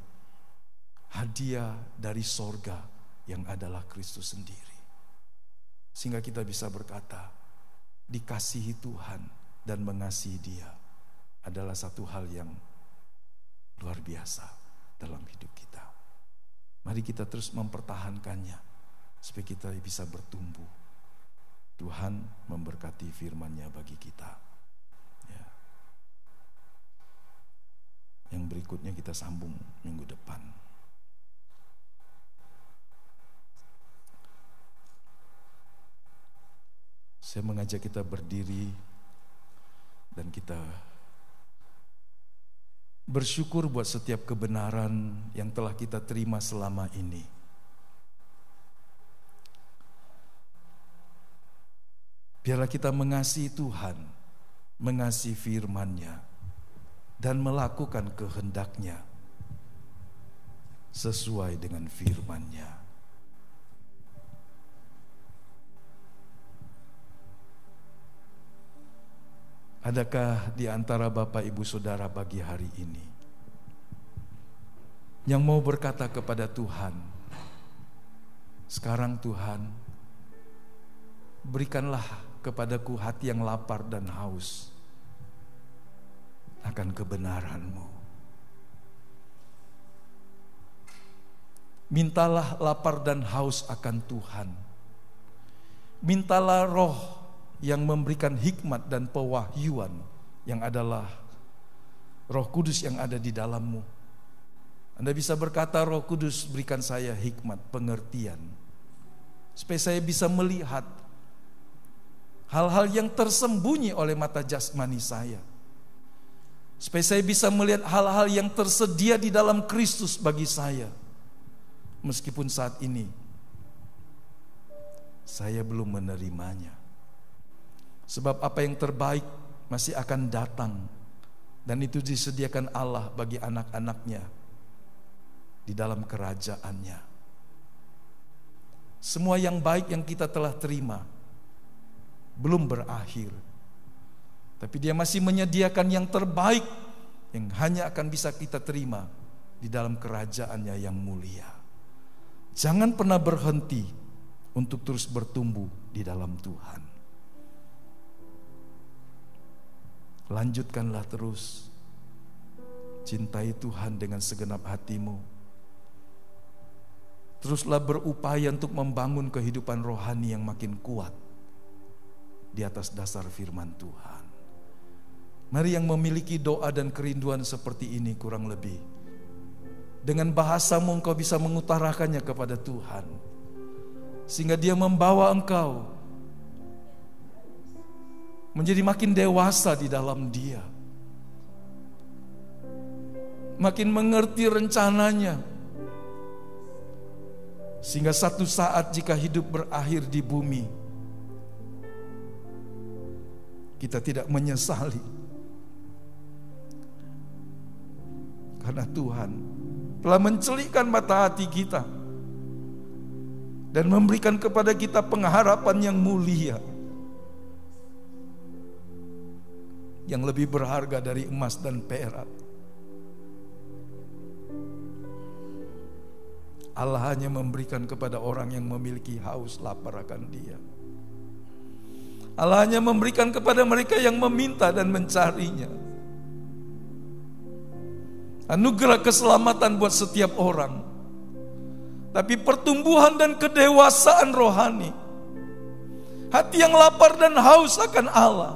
Speaker 4: hadiah dari sorga yang adalah Kristus sendiri. Sehingga kita bisa berkata, dikasihi Tuhan dan mengasihi Dia adalah satu hal yang luar biasa dalam hidup kita. Mari kita terus mempertahankannya supaya kita bisa bertumbuh. Tuhan memberkati firman-Nya bagi kita. Ya. Yang berikutnya kita sambung minggu depan. Saya mengajak kita berdiri dan kita bersyukur buat setiap kebenaran yang telah kita terima selama ini. Biarlah kita mengasihi Tuhan, mengasihi firman-Nya, dan melakukan kehendak-Nya sesuai dengan firman-Nya. Adakah di antara Bapak Ibu Saudara pagi hari ini yang mau berkata kepada Tuhan, sekarang Tuhan, berikanlah kepadaku hati yang lapar dan haus akan kebenaran-Mu. Mintalah lapar dan haus akan Tuhan. Mintalah roh yang memberikan hikmat dan pewahyuan, yang adalah Roh Kudus yang ada di dalammu. Anda bisa berkata, Roh Kudus berikan saya hikmat, pengertian, supaya saya bisa melihat hal-hal yang tersembunyi oleh mata jasmani saya, supaya saya bisa melihat hal-hal yang tersedia di dalam Kristus bagi saya, meskipun saat ini saya belum menerimanya. Sebab apa yang terbaik masih akan datang, dan itu disediakan Allah bagi anak-anak-Nya di dalam kerajaan-Nya. Semua yang baik yang kita telah terima belum berakhir, tapi Dia masih menyediakan yang terbaik yang hanya akan bisa kita terima di dalam kerajaan-Nya yang mulia. Jangan pernah berhenti untuk terus bertumbuh di dalam Tuhan. Lanjutkanlah terus. Cintai Tuhan dengan segenap hatimu. Teruslah berupaya untuk membangun kehidupan rohani yang makin kuat di atas dasar firman Tuhan. Mari yang memiliki doa dan kerinduan seperti ini kurang lebih, dengan bahasamu engkau bisa mengutarakannya kepada Tuhan, sehingga Dia membawa engkau menjadi makin dewasa di dalam Dia, makin mengerti rencananya, sehingga satu saat jika hidup berakhir di bumi, kita tidak menyesali, karena Tuhan telah mencelikkan mata hati kita dan memberikan kepada kita pengharapan yang mulia, yang lebih berharga dari emas dan perak. Allah hanya memberikan kepada orang yang memiliki haus lapar akan Dia. Allah hanya memberikan kepada mereka yang meminta dan mencarinya. Anugerah keselamatan buat setiap orang, tapi pertumbuhan dan kedewasaan rohani, hati yang lapar dan haus akan Allah,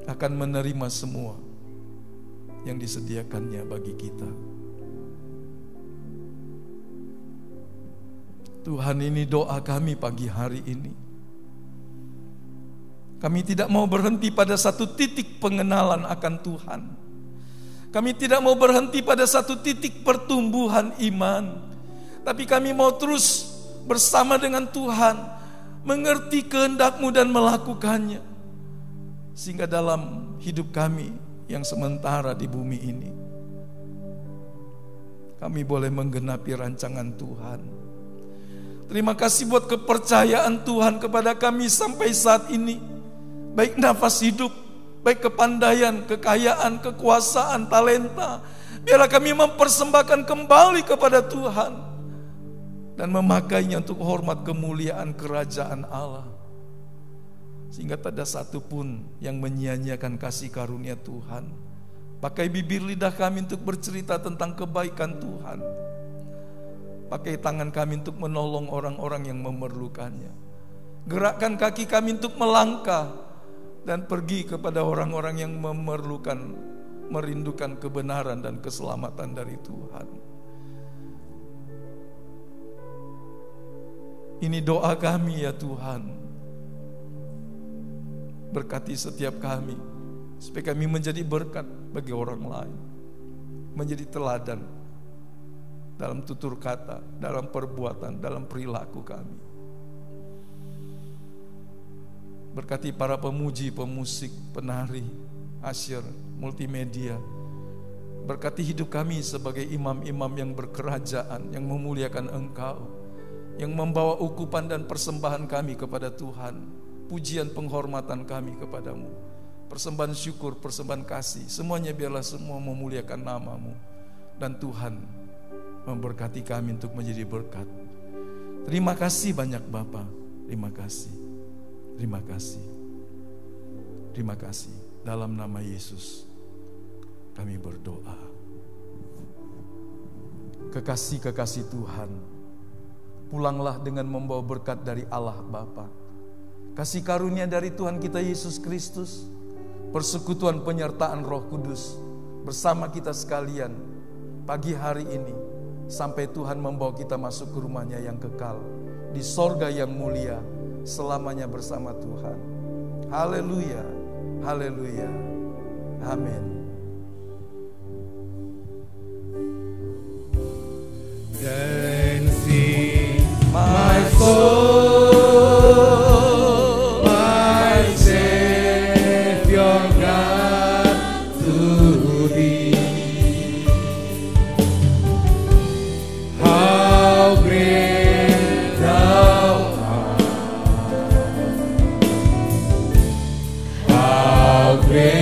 Speaker 4: akan menerima semua yang disediakannya bagi kita. Tuhan, ini doa kami pagi hari ini. Kami tidak mau berhenti pada satu titik pengenalan akan Tuhan. Kami tidak mau berhenti pada satu titik pertumbuhan iman, tapi kami mau terus bersama dengan Tuhan, mengerti kehendak-Mu dan melakukannya, sehingga dalam hidup kami yang sementara di bumi ini, kami boleh menggenapi rancangan Tuhan. Terima kasih buat kepercayaan Tuhan kepada kami sampai saat ini. Baik nafas hidup, baik kepandaian, kekayaan, kekuasaan, talenta, biarlah kami mempersembahkan kembali kepada Tuhan dan memakainya untuk hormat kemuliaan kerajaan Allah, sehingga tak ada satupun yang menyia-nyiakan kasih karunia Tuhan. Pakai bibir lidah kami untuk bercerita tentang kebaikan Tuhan. Pakai tangan kami untuk menolong orang-orang yang memerlukannya. Gerakkan kaki kami untuk melangkah dan pergi kepada orang-orang yang memerlukan, merindukan kebenaran dan keselamatan dari Tuhan. Ini doa kami ya Tuhan. Berkati setiap kami, supaya kami menjadi berkat bagi orang lain, menjadi teladan dalam tutur kata, dalam perbuatan, dalam perilaku kami. Berkati para pemuji, pemusik, penari, asyir, multimedia. Berkati hidup kami sebagai imam-imam yang berkerajaan, yang memuliakan Engkau, yang membawa ukupan dan persembahan kami kepada Tuhan, pujian penghormatan kami kepadamu, persembahan syukur, persembahan kasih, semuanya biarlah semua memuliakan nama-Mu. Dan Tuhan memberkati kami untuk menjadi berkat. Terima kasih banyak Bapa. Terima kasih. Terima kasih. Terima kasih. Dalam nama Yesus kami berdoa. Kekasih-kekasih Tuhan, pulanglah dengan membawa berkat dari Allah Bapa, kasih karunia dari Tuhan kita Yesus Kristus, persekutuan penyertaan Roh Kudus bersama kita sekalian pagi hari ini, sampai Tuhan membawa kita masuk ke rumah-Nya yang kekal di sorga yang mulia, selamanya bersama Tuhan. Haleluya, haleluya, amin.
Speaker 2: Then sing my soul, my Savior God, to Thee. How great Thou art, how great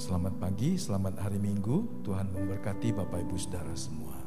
Speaker 4: Selamat pagi, selamat hari Minggu. Tuhan memberkati Bapak Ibu Saudara semua.